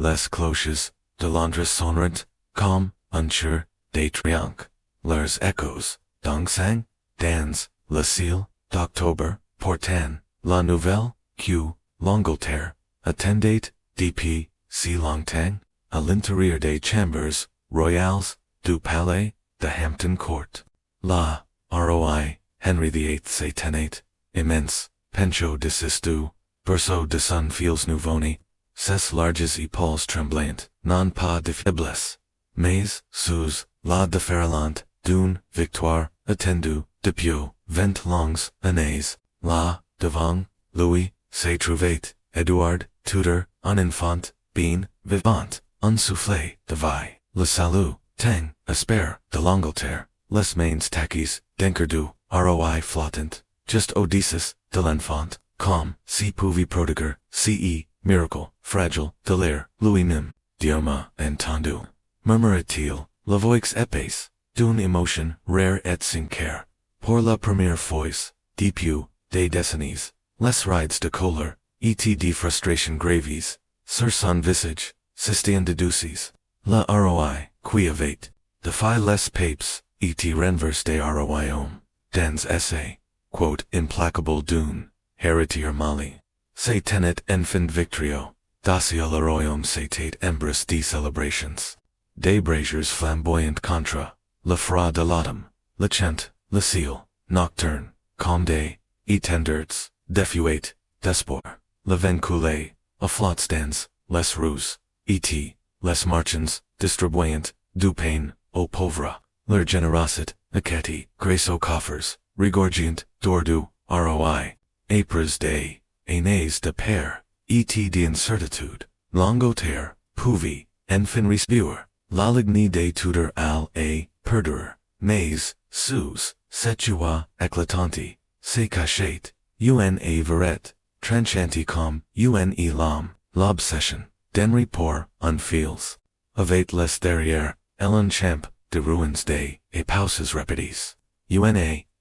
les cloches, de Londres sonrent, comme, unsure, des trianques, leurs échos, sang, dans, le ciel, d'octobre, portant, la nouvelle, que, l'Angleterre, attendait, depuis, si longtemps, à l'intérieur des chambers, royales, du palais, de Hampton Court. La, roi, Henry VIII se tenait, immense, penchant de du, berceau de son fils nouveau-né, ses larges épaules tremblantes, non pas de faiblesse, mais, sous, la déferlante, d'une victoire, attendue, depuis, 20 longues années, là, devant, Louis, se trouvait, Edouard, Tudor, un enfant, bien, vivant, un souffle, de vie, le salut, tang, espère, de l'Angleterre, les mains taquis, d'encardu, roi flottant, just Odysseus, de l'enfant, comme, si pouvait prodiguer, ce, miracle, fragile, de l'air, Louis même, dioma, entendu, murmura-t-il, la voix épaisse, d'une émotion rare et sincère, pour la première fois, depuis, des décennies, les rides de colère, et de frustration graves, sur son visage, s'étaient déduisis, la roi, qui avait, défié les papes, et renversé des royaumes, dans essai, quote implacable d'une, héritier mali, se tenait enfant victrio, docile le royaume s'était embrassé de célébrations, des braziers flamboyants contre, le froid de l'automne, le chant, le ciel, nocturne, comme des, étendards, défuait, d'espoir, le vent coulé, a flot stands, les rues, et les marchands, distribuant, du pain, aux pauvres, leur générosité, acquitté, grâce aux coffres, regorgeant, d'ordu, roi, épres des, aînés de père, et d'incertitude, l'Angleterre, pouvait, enfin respirer, l'aligné des Tudors et, perdurer, mais, sous, cette joie éclatante, se cachait, verrait, tranchante comme, l'homme, l'obsession, d'Henry pour, un fils, avec les derrière, ellen champ, de ruins des, et pauses rapides,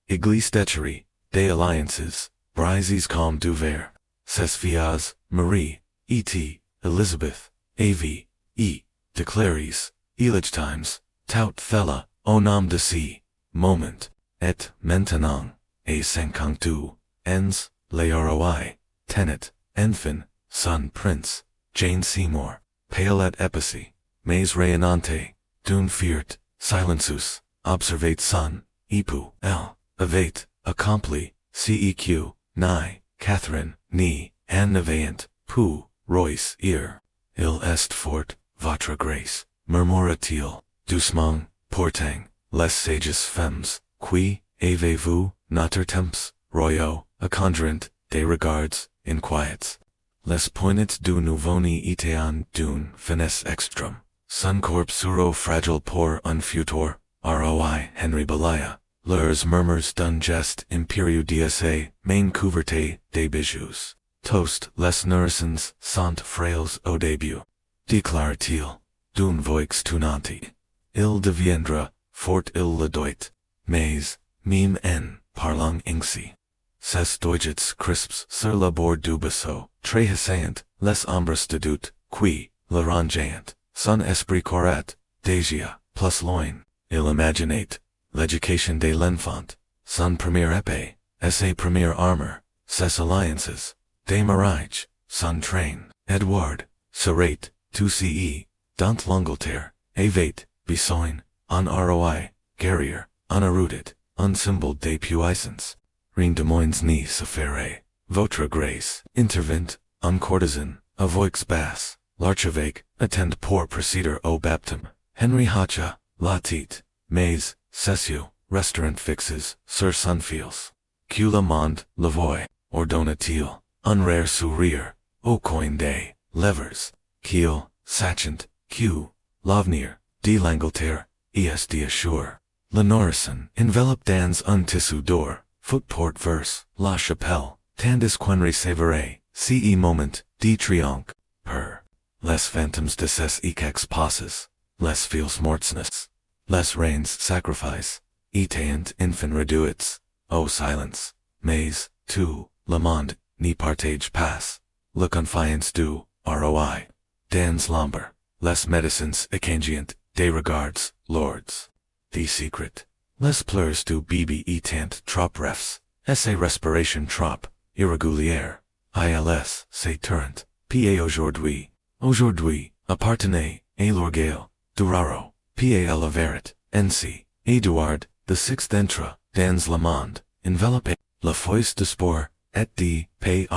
église d'écherie, des alliances, brises comme du verre, ses filles, Marie, et, Elizabeth, av, de Clarice, Elage times, tout thella, au nom de si, moment, et, maintenant, et 52, ens, les roi, tenet, enfin, son prince, Jane Seymour, pale et épicé, mais rayonnante, d'une fierte, silencieux, observate son, époux, elle, avait, accompli, ceq, ni, Catherine, ni, Anne Navant, pou, Royce, il est fort, votre grâce, murmura-t-il, doucement, portant, les sages femmes, qui, avez-vous, notre temps, royaux, conjurant, des regards, inquiets. Les poignets du nouveau-né étaient d'une finesse extrême. Son corps suro fragile pour un futur, roi Henry Belaya, leurs murmures d'un geste impérieux d'essai, main couverté des bijoux. Toast, les nourrissons sont frêles au début. Déclare-t-il, d'une voix tunante. Il deviendra, fort il le doit, mais, même en, parlant ainsi. Ses doigts crisps sur le bord du bateau, trahissant, les ombres de doute, qui, le rangeant, son esprit courait, déjà, plus loin, il imaginait, l'éducation de l'enfant, son premier épée, et ses premières armures, ses alliances, des mariages, son train, Edward, serait, tout ce, dans l'Angleterre, avait, besoin, un roi, guerrier, un érudit, un symbole de puissance. Rien de moins ni se ferait. Votre grâce, intervint, un courtisan, a voix basse, l'archevêque, attend pour procéder au baptême. Henry Hacha, la tête, mais, cessieux, restaurant fixes, sur son fils. Que le monde, le voix, ordonna-t-il, un rare sourire, au coin des, levers, qu'il, sachant, que, l'avenir, de l'Angleterre, est assure. Le nourrisson, enveloppé dans un tissu d'or, footport verse, la chapelle, tandis qu'un recevrait, ce moment, de triomphe, per, les phantoms de ses écaques passes, les fils mortsness, les reins sacrifice, étant infin reduits, ô silence, mais, tout, le monde, n'y partage pas, le confiance du, roi, dans l'ombre, les médecins écangient, des regards, lords. The secret. Les pleurs du bébé étant trop brefs, et respiration trop irrégulière. ILS, c'est torrent, pa aujourd'hui. Aujourd'hui, appartenait, à l'orgueil, du raro, pa la vérité, nc, Édouard, the sixth Entre, dans le monde, enveloppé, la foisse de sport, et de, paril,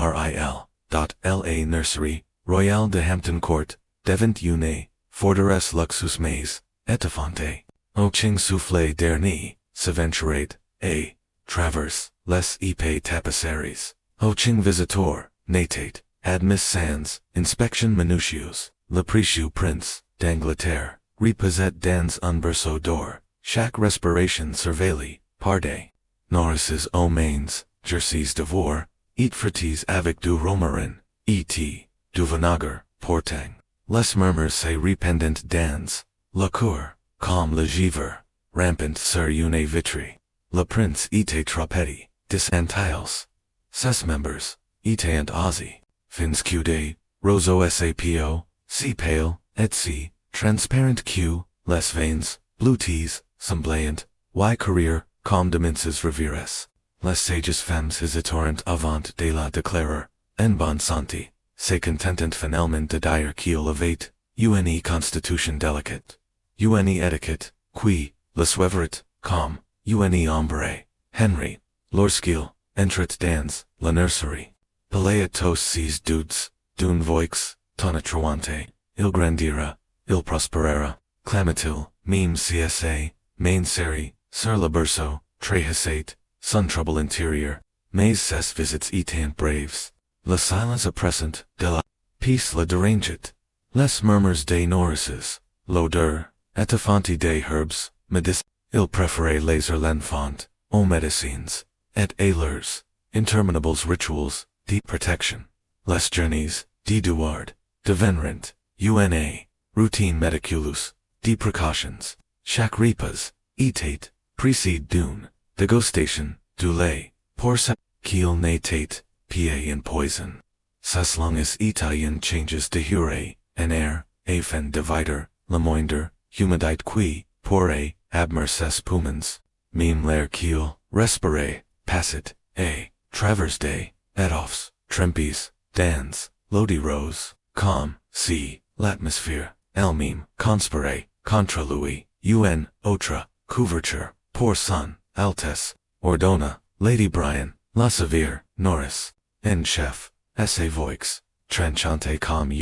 la nurserie, royale de Hampton Court, devant une, forteresse luxus mais, étouffante. Au ching soufflé dernier, s'aventurate, a, traverse, les épais tapisseries. Au ching visitor, natate, admis sans, inspection minutieux, le précieux prince, d'Angleterre, reposait dans un berceau d'or, chaque respiration surveillée, par des nourrices aux mains, jerseys d'ivoire, et frottis avec du romarin, et du vinaigre, portant. Les murmures se répandent dans la cour, comme le givre, rampant sur une vitrine. Le prince était trop petit, des antilles. Ses membres, étant osés, fins que roseau sapo, si pale, et si, transparent que, les veins, bleuties, semblant, y courir, comme de minces rivières. Les sages femmes hésitourent avant de la déclarer, en bonne santé, se contentant finalement de dire qu'il avait, une constitution délicate. Une etiquette, qui, le suivrait, comme, une ombre, Henry, lorsqu'il, entrait dans, la nurserie. Pelea tous ses doutes, d'une voix, tonitruante, il grandira, il prosperera, clama-t-il, meme csa, main série, sur le berceau, trahissait, son trouble intérieur, mais ses visits étant braves. Le silence oppressant, de la peace le dérangeait. Les murmures des nourrices, l'odeur, étouffante des herbes, il préférait laisser l'enfant, aux médecines, et à leurs, interminables rituals, de protection. Les journeys, d'Édouard, devinrent, una, routine médiculus, de précautions. Chaque repas, était, précède d'une, dégustation, du lait, pour ce qu'il n'était, pas in poison. Ces longues Italian changes de hure, en air, afin de vider, le moindre, humidite qui, pourrait, abmer ses poumons, meme l'air qu'il, respirait, passit, et, traverse des, étoffes, trempes, dans, l'eau de rose, comme, si, l'atmosphère, elle-même, conspirait, contre lui, autre, couverture, pour son, altesse, ordonna, Lady Brian, la sévère, Norris, en chef, sa voix, tranchante comme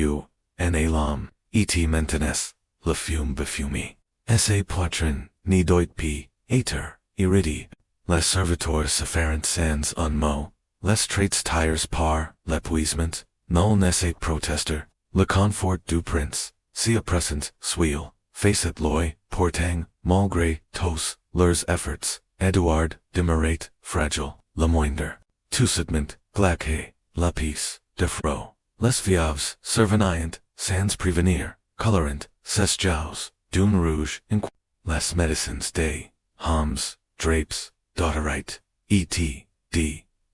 en l'homme, et maintenance, le fume befumé, sa poitrine, ni doit pi, éter, irridi, les serviteurs se ferent sans un mot, les traits tires par, l'épuisement, nul n'essayait protester, le confort du prince, si oppressant, soit, facet l'oeil, portant, malgré, tous, leurs efforts, Édouard, demeurait, fragile, le moindre, toussement, glaqué, la peace, de fro, les vieilles, surveillant, sans prévenir, colorant, ses joues, d'une rouge, les médecins des, hommes, drapes, daughterite, et.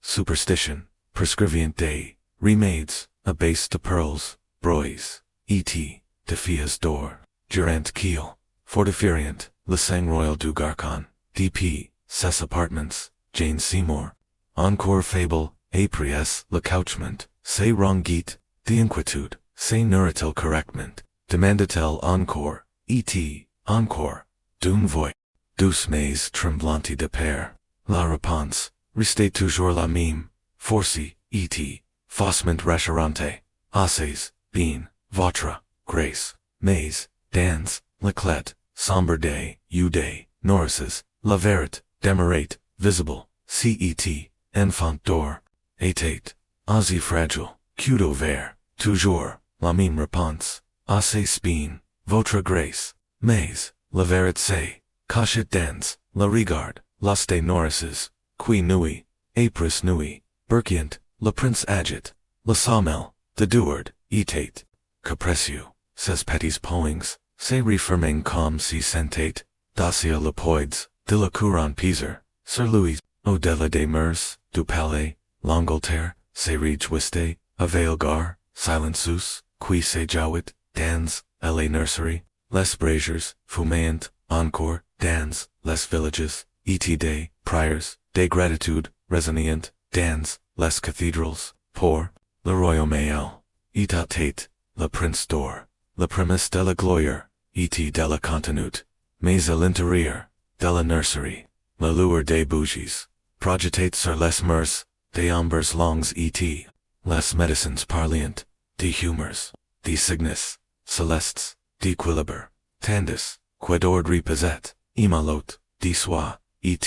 Superstition, prescrivient des, remades, à base de pearls, broys, et. De filles d'or, durant qu'il, fortifierient, le sang royal du Garcon, D.P., ses apartments, Jane Seymour. Encore fable, après le couchement, se ronguit, d'inquiétude, se nourrit-il correctement, demande-t-elle encore, et. Encore, d'une voix, douce mais tremblante de peur. La réponse, restait toujours la même, forci, et. Faussement rassurante, assez, bien, votre, grace, mais, dans, l'éclat, sombre des, nourrices, la vérité, demeurait, visible, cet, enfant d'or, était, assez fragile, cudo vert, toujours, la même réponse, assez spin, votre grace, mais, la vérité c'est, cachait dans, la regarde, las des nourrices, qui nuit, apris nuit, Berkient, le prince agit, le sommel, de Duard, était, capricieux, ses petits poings, se referming comme si sentait, dacia le poids, de la couronne piser, sur Louis, au-delà des murs, du palais, l'Angleterre, se réjouissait, avail gar, silenceus, qui se jouit, dans, la nursery, les braziers, fumant, encore, dans, les villages, et des priors, des gratitude, resonant, dans, les cathedrals, pour, le royaume, état le prince d'or, le prémisse de la gloire, et de la contenute, mais à l'intérieur, de la nursery, la lueur des bougies, projetate sur les murs, des ombres longues et les médecines parliant, des humors, des signes, célestes, d'équilibre, tandis, quid ordre reposet, imalot, des soie, et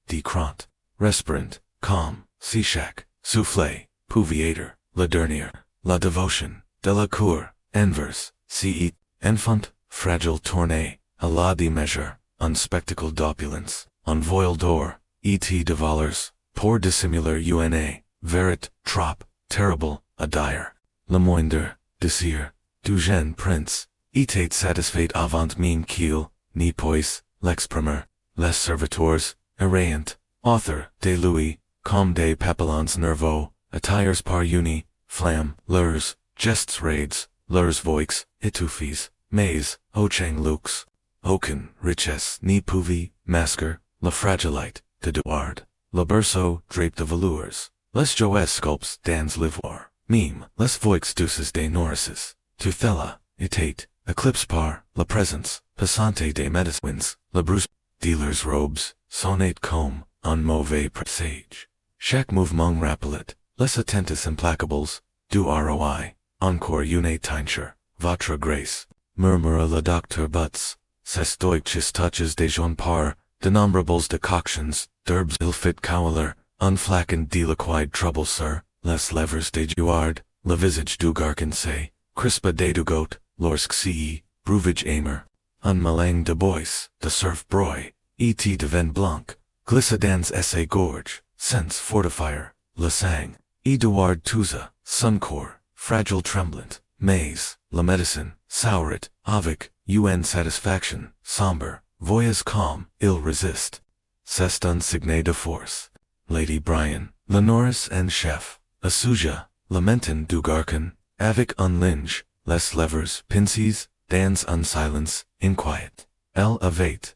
des crant, respirant, calm, si chaque, soufflé, pouviator, la dernière, la dévotion, de la cour, envers, si enfant, fragile tournée, à la des mesures, un spectacle d'opulence, un voile d'or, et de voleurs, pour dissimuler una, verit, trop, terrible, a dire, le moindre, désir, du jeune prince, était satisfait avant mine qu'il, ni puis, l'exprimer, les serviteurs, errant, author, des louis, comme des papillons nerveux, attires par uni, flamme, leurs, gestes raids, leurs voix, étouffes, mais, ochang lux, aucun, richesse, ni pouvait, masquer, la fragilite, de Duard, le berceau, draped de velours, les joies sculptes dans l'ivoire, mime, les voix douces des nourrices, tuthella, etate, eclipse par, la présence, passante des médecins, la brus, dealers robes, sonnate comme, un mauvais presage. Chaque mouvement rappelant, les attentis implacables, du ROI, encore une teinture, votre grâce, murmura le docteur Butts, ses stoiches touches des jeunes par, d'innombrables decoctions, d'herbes ill-fit cowler, unflackened deliquide trouble sir, les levers des Duard, le visage du garcansay, crispa des Dugot, lorsque ci, breuvage aimer, un melange de bois, de surf broy, et de vin blanc, glissadans essa gorge, sense fortifier, le sang, Eduard Touza, suncore, fragile tremblant, mais, la medicine, sourit, avec, un satisfaction, sombre, voyez calm, ill resist. C'est un signe de force. Lady Brian, le nourrice en chef, Asuja, lamentin du garcan, avec un linge, les levers, pinces, dans un silence, inquiet. Elevate,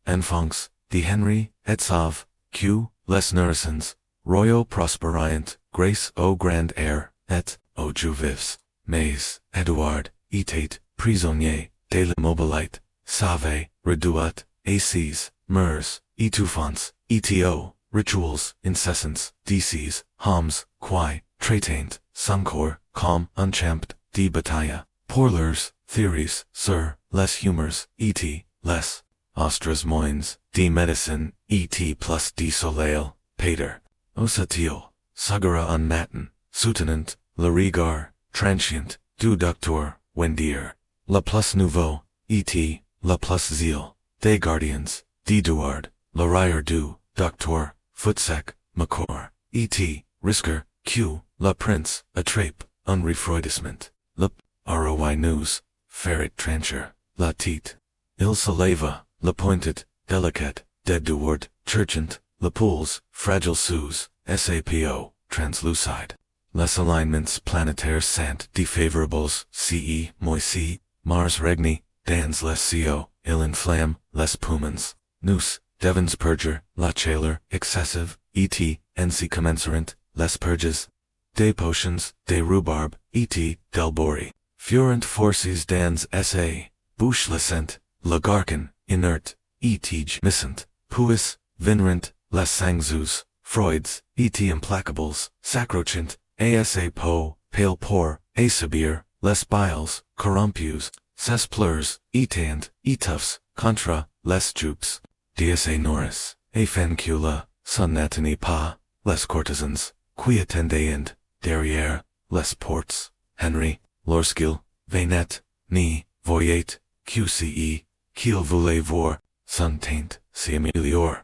enfants, de Henry, et sauve, q, les nourrissons, royaux prosperiant, grace au grand air, et, au juvives, mais, Edouard, etate, prisonnier, de l'immobilite, save, reduat, assis, murs, étouffants, eto, rituals, incessants, dices, homs, qui, traitant, suncor, calm, unchamped, de bataille, pourleurs, theories, sur, les humors, et, les, ostras moins, de medicine, et plus de soleil, pater, osatio, sagara un matin, soutenant, le regard, transient, du docteur, wendier, le plus nouveau, et, le plus zèle, des gardiens, d'Eduard, le rire du, docteur, footsec, macor, et, risquer, q, le prince, attrape, un refroidissement, le, roi news, ferret trancher, la tête, il se leva, le pointed, delicate, d'Eduard, churchant, le pouls, fragile sous, sapo, translucide. Les alignments planétaires sant défavorables, ce, moici, Mars regni, dans les co, il inflamme, les poumons, nous, devons purger, la chaleur, excessive, et, nc commensurant, les purges, des potions, des rhubarbe, et, del bori, furent forces dans sa, bouche lassent, le garcan, inert, et missant, puis, vinrent, les sangzus, freuds, et implacables, sacrochant, asa po, pale pour, asabir, les biles, corrompus, ses pleurs, etant, etuffs, contra, les jupes, dsa noris, fancula, son natani pas, les courtesans, qui attendent, derrière, les ports, Henry, lorsqu'il, venait, ni, voyait, qce, qu'il voulait voir, son taint, si améliore,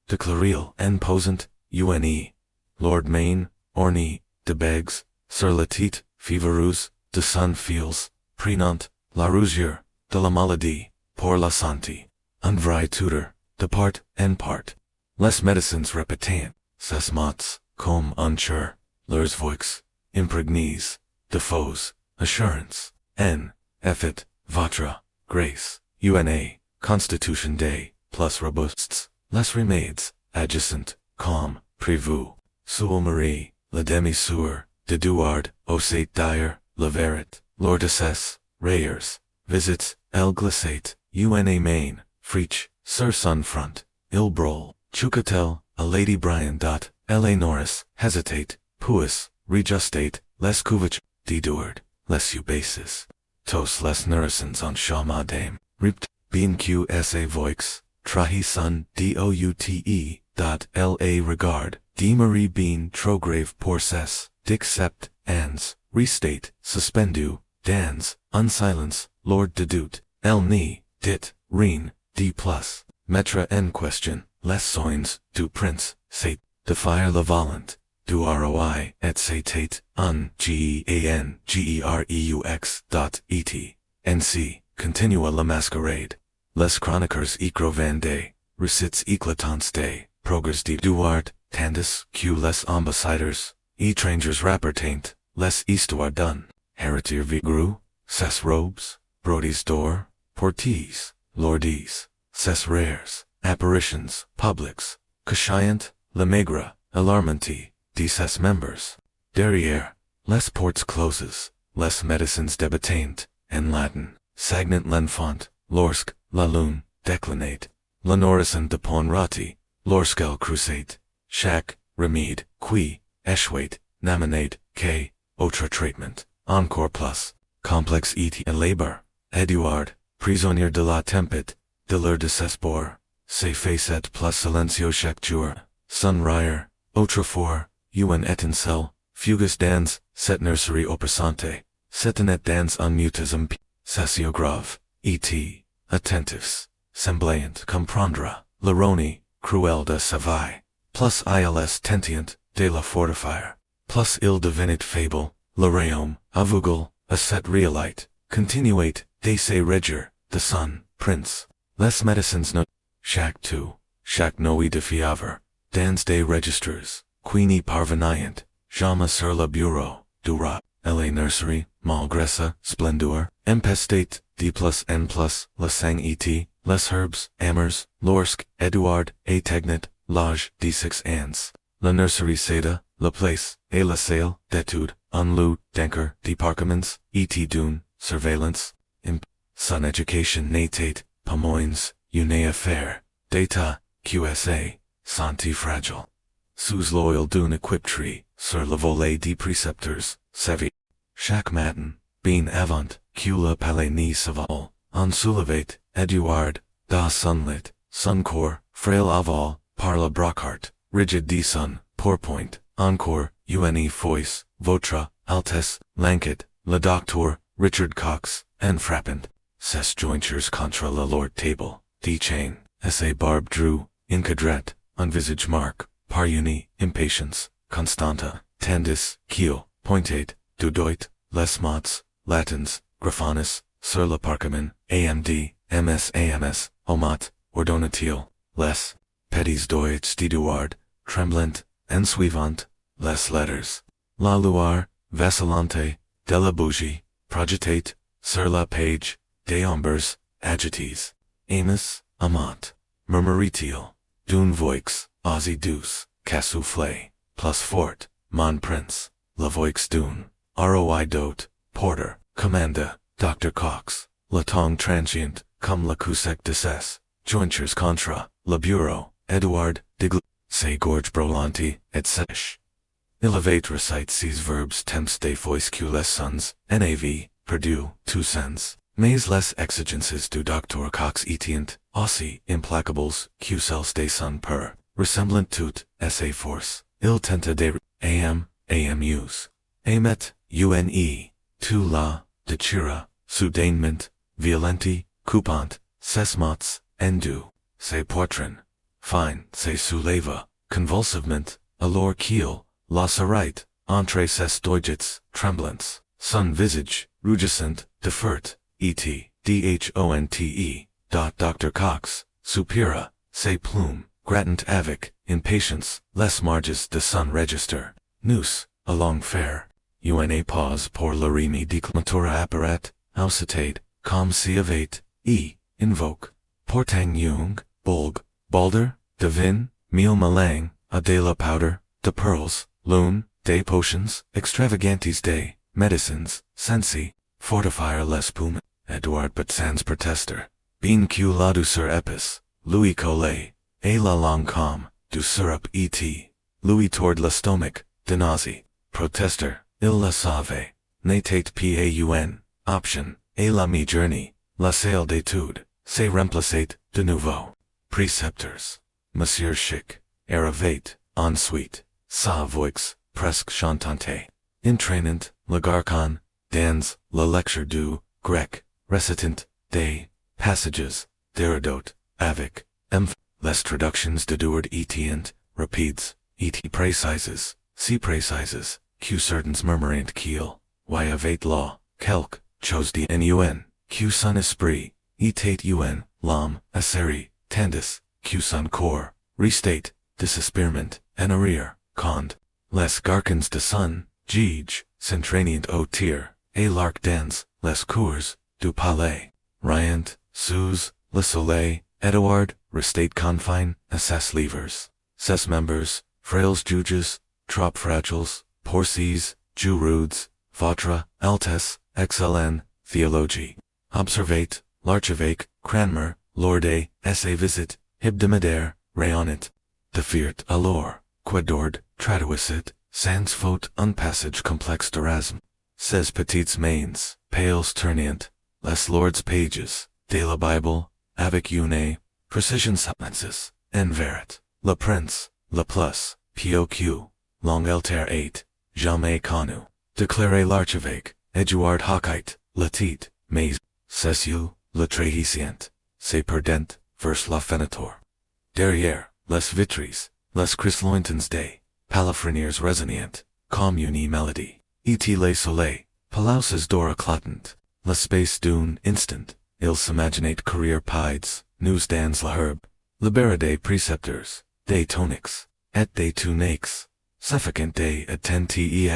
de claril, en posant, une, Lord Main, orni, de begs, sur la tête, fevereuse, de son fils, prenant, la rougeur, de la maladie, pour la santé, un vrai Tudor, de part en part, les médecins répétant, ses mots, comme un chur, leurs voix, impregnées, Defoe's, assurance, N. Effet, votre, grace, UNA, Constitution Day, plus robusts, les remèdes, adjacent, calm, prévu, Sous Marie, la demi-sueur, de Douard, au Sate Dyer, le Verret, Lordeses, Rayers, visits, El Glissate, UNA Main, Freach, Sir Sun Front, Ilbrol, Chucatel, a Lady Bryan. L.A. Norris, hesitate, puis, rejustate, les couvich, de Douard, les ubasis, tos les nourrissons en chama dame, ript, bien qsa voix, trahi sun, doute, L.A. regard, de Marie Bean Trograve Pourrissait, Dick Sept, ans, restate, suspendu, dans, unsilence, Lord de Dute, El Ni, dit, Reen, D+, metra en question, les soins, du prince, sate, defire la volant, du roi, et satate, un, geangereux. Nc, continua la masquerade. Les chroniqueurs écrivaient, recits éclatants des, progrès de Duart, tandis que les ambassadeurs, étrangers rapportent, les histoires d'un, héritier vigoreux, ses robes, brodis d'or, portes, lordis, ses rares, apparitions, publics, cachait, le maigre, alarmanti, de ses members, derrière, les portes closes, les médecins débattent, en Latin, sagnant l'enfant, lorsque, la lune, déclinate, la nourrisson de pon roti, lorsqu'elle crusate, chaque, remède, qui, échouate, nominate, que, autre traitement, encore plus, complexe et labor, Edouard, prisonnier de la tempête, de leur désespoir, se facet plus silencio chaque jour, sun rire, autrefois, un étincelle, fugus dans, cette nurserie oppressante, setenet dans un mutisme, sessiograve, et, attentifs, semblant comprendre, l'ironie, cruelle de Savaille, plus ils tentient, de la fortifier, plus il devenait fable, le royaume, aveugle, a set realite, continuate, de se régir, the sun, prince, les médecins no, chaque nuit de fièvre, dans des registres, qui n'y parvenient, jamais sur le bureau, du rat, la nurserie, malgré sa splendeur, empestate, d plus n plus, le sang et, les herbes, amers, lorsque, Edouard, et tegnet, l'âge, d6 ans, la nurserie céda, la place, et la salle, d'étude, un lieu, d'anchor, départements, et d'une, surveillance, son education n'était, pas moins, une affaire, d'état, qsa, santé fragile. Sous l'oil d'une equiptree, sur le volet des précepteurs, savait. Chaque matin, bien avant, que le palais n'y s'avale, on soulevait, Edouard, da sunlit, son corps, frail aval, par le brocart, rigid de son, pourpoint, encore, une fois, votre, Altesse, Lanket, le docteur, Richard Cox, and frappant, ses jointures contre la lourde table, de chain, sa barbe drew, incadret, un visage marque, par uni, impatience, constanta, tandis, keel, pointed, du doit, les mots, latins, graphonis, sur le parchemin, amd, ams, omat, ordonatil, les, petits doits d'Edouard, tremblant, en suivant, les letters, la lueur, vacillante, de la bougie, projetate, sur la page, des ombres, agites, amos, amant, murmurit-il, d'une voix, osé douce, cassoufflé, plus forte, mon prince, la voix d'une, roi dot, porter, commanda, Dr. Cox, la tongue transient, comme la cousec de ses, jointures contra, le bureau, Edouard, de se gorge brolanti, et sèche. Elevate recite ces verbes temps des fois que les sons, nav, perdu, tous sens, mais les exigences du Dr. Cox etient, aussi implacables, que celles des sons per, ressemblant toutes, sa force, il tenta de amus, amet, une, tu la, de chira, soudainement, violenti, coupant, ses mots, endu, se poitrine, fine, se souleva, convulsivement, alors qu'il, la sarite, entre ses doigts, tremblants, son visage, rougissant, defert, dhonte, Dr. Cox, soupira, ses plumes, grattant avec, impatience, les marges de son register, nous, allons faire, una pause pour l'arrimi declamatura apparat, aucitate, com si avate, invoke, portang jung, bulg, balder, divin, meal malang, adela powder, de pearls, loon, day potions, extravagantes day, medicines, sensi, fortifier les pum, Edouard but sans protester, bien que la douceur epis, Louis Collet, et la langue com, du syrup et, Louis toward l'estomac, de nausea, protester, il le savait, n'était paun, option, et la mi journey, la salle d'étude, c'est remplacate, de nouveau, preceptors, Monsieur Chic, arrivate, ensuite, sa voix, presque chantante, entraînant, le garcon, dans, la lecture du, grec, recitant, des, passages, d'Hérodote, avec, les traductions de Duard et rapides, et précises, si précises, que certains murmurant qu'il, y avait là, quelque, chose de nun, que son esprit, et un, l'âme, a série, tandis, que son corps, restate, désespérement, en arrière, quand, les garcons de son, gige, s'entraînant au tir, et l'arc dans, les cours, du palais, riant, sous, le soleil, Edouard, restate confine, assess levers, ses members, frailes juges, trop fragiles, pourrissait, jurudes, votre, altesse, excellent, theologie, observate, l'archevêque, Cranmer, lorde, essay visit, hebdomadaire, rayonnant, de fiert alors, quadord, traduisit, sans faute un passage complexe d'Erasme, ses petites mains, pales tournant, les lords pages, de la Bible, avec une, precision silences, en verite, le prince, le plus, POQ, long alter 8, jamais connu, déclaré l'archevêque, Edouard Hockite, le titre, mais, Cecil, le trahissant, c'est perdent, vers la fenêtre. Derrière, les vitries, les chryslointons des, palafreniers résonnant, comme une mélodie, et les soleils, palouses d'or éclatant, l'espace d'un instant, ils s'imaginent courir pides, nous dans la herbe, libérer des précepteurs, des toniques, et des tuniques, suffocant des attentis,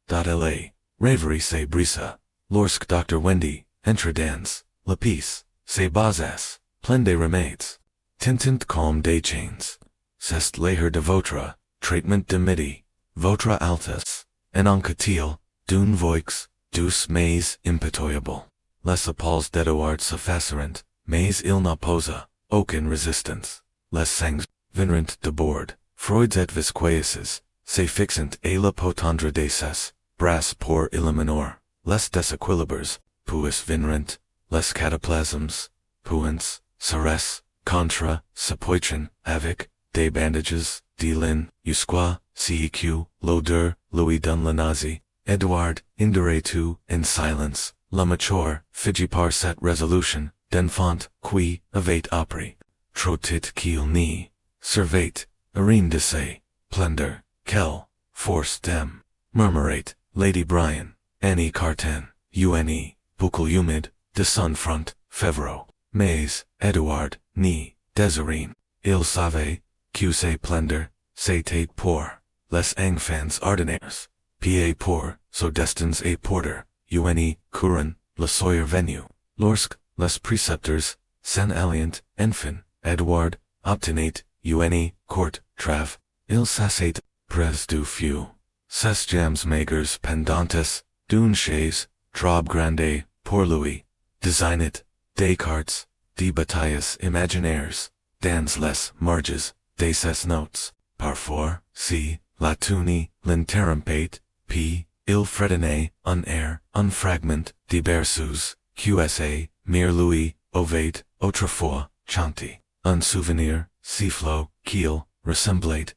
la, rêverie c'est brisa, lorsque Dr. Wendy, entre dans, la piece, c'est bases, plein de remèdes, tintant comme des chains, c'est l'air de votre, traitement de midi, votre altesse, en enquête-il, d'une voix, douce mais impitoyable. Les épaules d'Edouard s'effacerent, mais il n'oppose aucune résistance. Les sangs vinrent de bord, Freud's et visqueuses, se fixant et la potendre des ses, bras pour éliminer, les déséquilibres, puis vinrent, les cataplasmes, puants, seres, contra, sepoitren, avec, des bandages, des lin, usqua, CEQ, l'odeur, Louis dun la nausée, Edouard, indure tout, in silence, la mature, figi par cette résolution, d'enfant, qui, avait appris, trottit qu'il ni, servait, arène de ses, plender, quelle, force dem, murmurate, Lady Brian, Annie Carton, une, boucle humide, de son front, Fevreau, mais, Edouard, ni, désirine, il savait, que c'est plender, c'était pour, les enfants ordinaires, pa pour, so destins et porter, une, couron, le soyer venu, lorsque, les précepteurs, s'en alliant, enfin, Edouard, obtenait, une, court, trave, il s'assait, pres du feu, ses jams maigres pendantes, d'une chaise, trop grande, pour lui, designit, des cartes, des batailles imaginaires, dans les marges, des ses notes, parfois, si, la tuni, l'interrompait, p, il fredonnait, un air, un fragment, des berceaux, QSA, mere Louis, ovate, autrefois, chanty, un souvenir, sifflot, qu'il, ressemblait,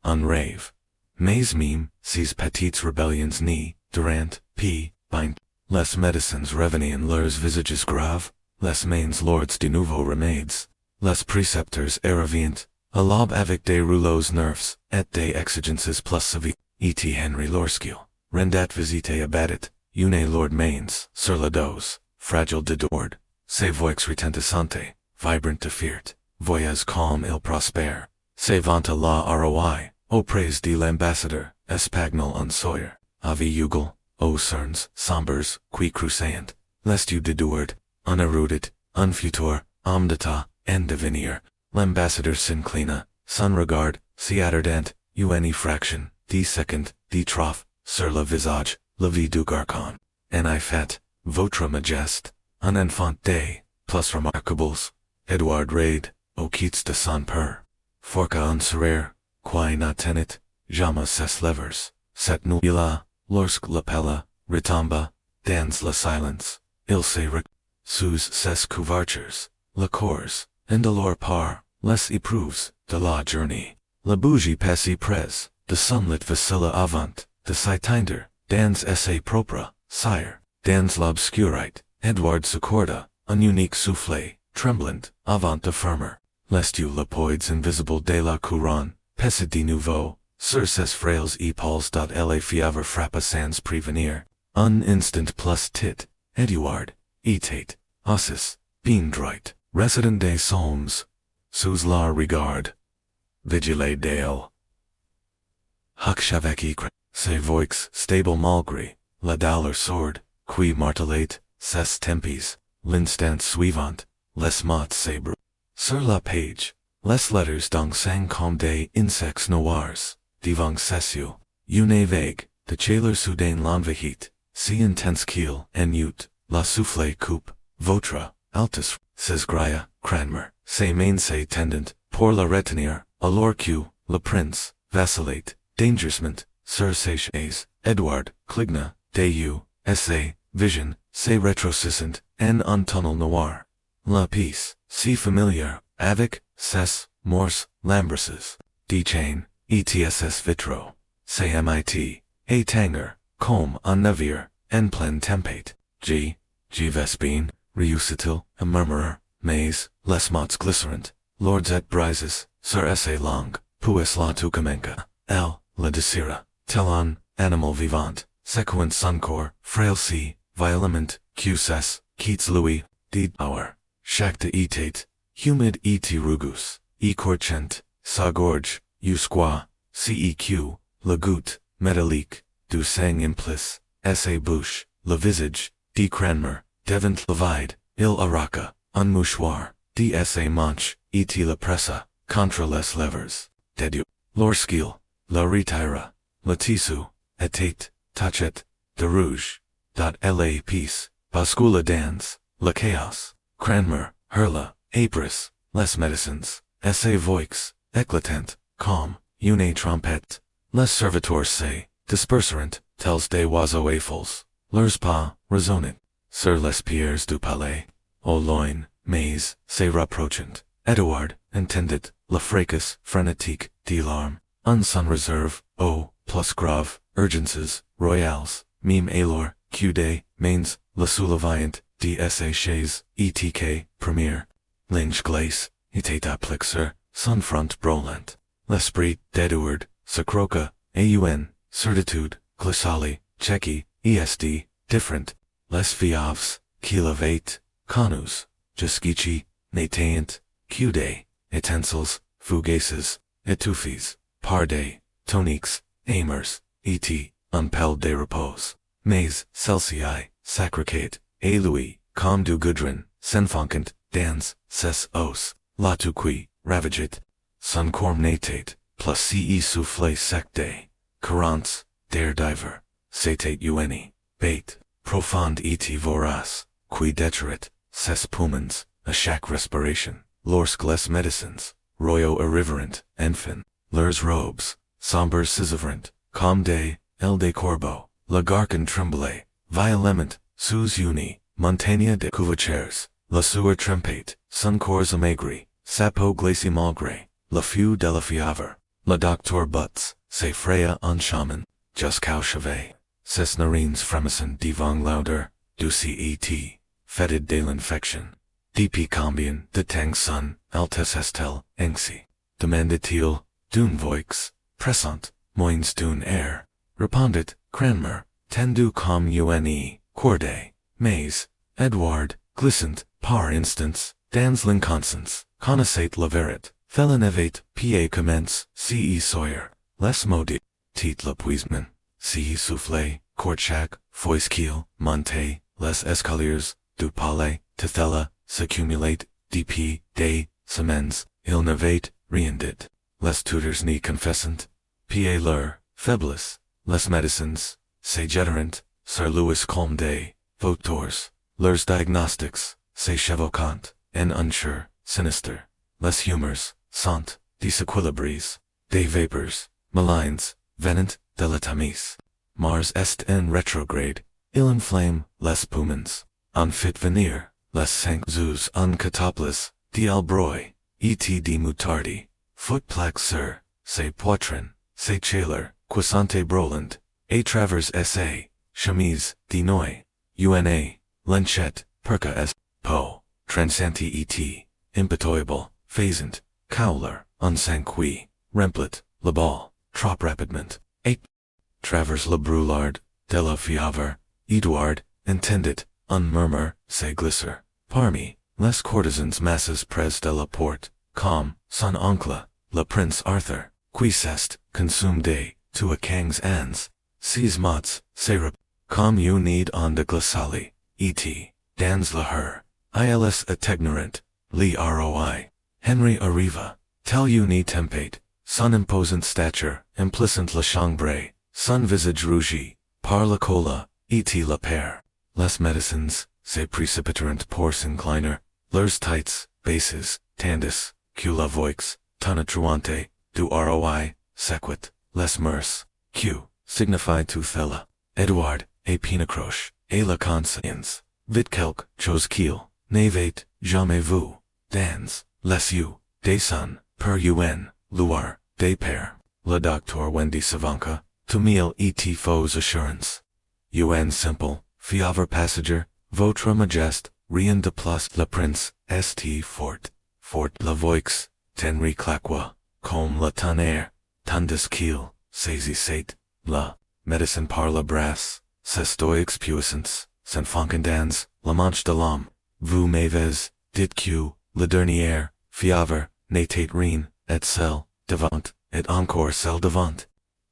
un rêve. Mais meme, ces petites rebellions ni, durant, p, bind, les médecins revenaient leurs visages graves, les mains lords de nouveaux remèdes, les précepteurs arrivant, à l'aube avec des rouleaux nerfs, et des exigences plus sévères, et Henry lorsqu'il, rendat visite abattit, une lord mains, sur la dose, fragile de dord, ses voix retentissantes, vibrant de fiert, voyez comme il prospère, se vanta la roi, au praise de l'ambassadeur, espagnol un sawyer, avi Hugo, O cerns, sombres, qui cruceant, lest you deduard, unerudet, unfutur, omdata, and divinir, l'ambassador sinclina, sun regard, si attardant, uni fraction, d second, d trough, sur le visage, la vie du garcon, and I fat, votre majest, un enfant day, plus remarquables, Edouard raid, au quittes de son père, forca un serrère, qui not tenit, jamais ses levers, set nuila, lorsque l'appella, retomba, dans la silence, il se sous ses couvertures, la cours, indolore par, les éprouves, de la journée, la bougie passée près, de sunlit vacilla avant, de s'éteindre, dans essai propre, sire, dans l'obscurite, Edouard s'accorda, un unique soufflet, tremblant, avant de fermer, lest you lepoids invisible de la couronne, pessit de nouveau, sur ses frailes épaules la fièvre frappa sans prévenir, un instant plus tit, Edouard, etate, ossis, being droit, resident des psaumes, sous la regard, vigile dale. Huc chavec se voix stable malgré, la dollar sword, qui martelate, ses tempes, l'instant suivant, les mots sabre. Sur la page, les letters donc sang comme des insectes noirs, devant cessio, une vague, de chaleur soudain l'envahit, si intense qu'il en eut, la souffle coupe, votre, altus, ses graia, cranmer, ses mains se tendant, pour la retenir, alors que, le prince, vacillate, dangerousement, sur ses chaises, Edouard, cligna, Deu, essa, vision, se retrocissant, en un tunnel noir. La piece, si familiar, avec, ses, morse, lambresses, de chain, etss vitro, cmit, a tanger, comme un navire, en pleine tempête, g vespine, reusitil, a murmurer, mais, les mots glycerant, lords et brises, sur essa langue, puis la tucamenca, l, la desira, telon, animal vivant, sequent suncor, frail sea, violament, qs, quittes louis, de hour, shacta etate, humid et rugus, e corchent, sa gorge, usqua, ceq, la goutte, métallique, du sang implice, essa bouche, le visage, de cranmer, devant le vide, il araca, un mouchoir, de essa manche, et la pressa, contre les levers, dedu, lorsqu'il, la retira, la tissu, etate, tachet, de rouge, dot la piece, bascula dans, la chaos, cranmer, hurla, apris, les medicines, essa voix, éclatant, calm, une trompette, les serviteurs se, disperserant, tels des oiseaux effals, leurs pas, résonnant, sur les pierres du palais, au loin, mais, se rapprochant, Edouard, entendit, le fracas, frénétique, de larmes, un sans réserve, au, plus grave, urgences, royales, mime alors, qd, mains, le soulevant, ds chaise, etk, premier, linge glace, était appliquer, son front brûlant, l'esprit, d'Edouard, sacroca, aun, certitude, glissali, checky, est, different, les fiaves, qu'il avait, conus, jusquici, natant, qd, utensils, fugaces, étouffes, parde, toniques, amers, et, unpel de repose, mais, celcii, sacricate, et louis, comme du goudron, senfoncant, dans, ses os, la tuqui, ravagit, sun corm natate, plus ce souffle secte, courants, der diver, satate uni, bait, profonde et vorace, qui deterit, ses poumons, a chaque respiration, lorsque les medicines, royaux irreverent, enfin, leurs robes, sombres sisevrant, comme des, el de corbeau, la garcan tremblay, violement, sous uni, montagne de couvertures, la sueur trempate, sun corps amaigri, sapo glaci malgré, la feu de la fièvre, la docteur butts, se freya en shaman, jusqu'au chevet, ses narines frémissant devant l'odeur, du cet, fetid de l'infection, dp combien, de tang sun, altesse estel, anxi, demandit-il, d'une voix, pressant, moins d'un air, répondit, cranmer, tendu comme une, corde, mais, Edouard, glissant, par instance, dans l'inconscience, connaissait la vérité, felonevate, pa commence, ce sawyer, les maudits, tit l'épuisement, ce souffle, Courtchac, Foisquiel, Monte, les Escaliers, du Palais, Tithella, s'accumulate, dp, day, semens, il nevate, riendit. Les Tudors ni confessant, pa leur, faiblesse, les médecins, se jetterant, Sir Louis Comte, voteurs, leurs diagnostics, se chevauquant, en unsure, sinister, les humors, sont, disequilibres, des vapors, maligns, venant, deletamis. Mars est en retrograde, il inflamme, les poumons, en fit venir, les cinq zoos en cataples, d'albroi, et de mutardi, foot plaque sur, se poitrine, se chaleur, quissante broland, et travers sa, chemise, de noy, una, lenchette, perca s, po, transanti et, impitoyable, phasant, cowler, unsanqui, remplit, le ball, trop rapidement, et travers le brulard, de la fièvre, Edouard, intendit, un murmure, se glisser, parmi, les courtisans masses pres de la porte, comme, son oncle, le prince Arthur, qui s'est, consume des, to a king's ans, ses mots, se rep, comme you need on de glissali, et, dans la her, ils attegnorant, li roi, Henry arriva, tel you ni tempate, son imposant stature, implicent la chambre, son visage rougi, par la cola, et la paire, les médecins, se précipiterant pour s'incliner, leurs tights, bases, tandis, que la voix, tonitruante, du roi, sequit, les murs, q, signifie tu thella, Edouard, et pinacroche, et la conscience, vit quelque chose qu'il, n'avait jamais vu, dans, les yeux, des sons, per un, luar, des pères, le docteur Wendy Savanka, to mille et faux assurance. Un simple, fièvre passager, votre majeste, rien de plus le prince, fort, la voix, tenri claqua, comme le tonnerre, tandis qu'il, saisissait, la, médecine par la brasse, sestoix puissance, sans foncandans, la manche de l'homme, vous m'avez, dit que, le dernier, fièvre, n'était rien, et celle, devant, et encore celle devant.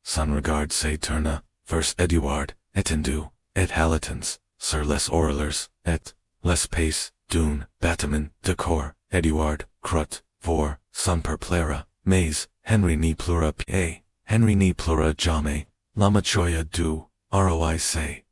Son regard se tourna, vers Edouard, attendu, et halitans, sur les oreillers, et, les pace, d'une, bâtiment, de corps, Edouard, crut, vor, son perplera, mais, Henry ni pleura pas, Henry ni pleura jamais, la machoya du, roi se,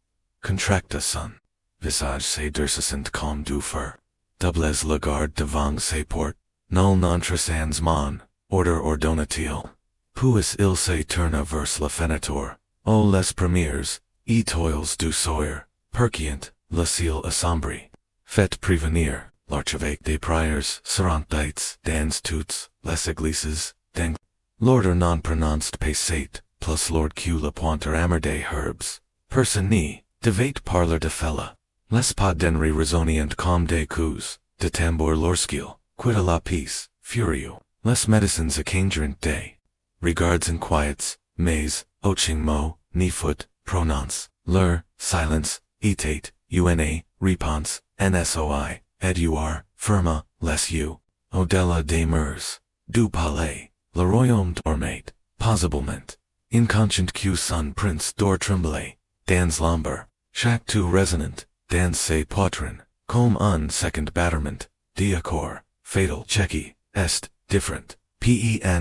contracta son, visage se durcissant comme du fer, doubles la garde devant se porte, nul n'entre sans mon, order ordonnatil. Puis il se tourna vers la fenêtre, o les premiers, et toils du soir, perquient, le ciel assombri. Faites prévenir, l'archevêque des prières seront dites dans toutes les églises, deng. L'ordre non pronounced passate, plus l'ordre que le pointer amer des herbes. Personne ni, devait parler de fella. Les pas denri raisonnient comme des coups, de tambour lorsqu'il, quitta la peace, furieux. Les médecins accangerant des. Regards inquiets, mais, oching mo, ni foot, prononce, leur, silence, etate, una, réponse, nsoi, eduar, firma, les yeux, au-delà des murs, du palais, le royaume dormait, possiblement, inconscient que son prince dort tremblait, dans l'ombre, chaque tout résonant, dans ses poitrines, comme un second battement, d'accord, fatal checky, est, different. PENSA-T-il,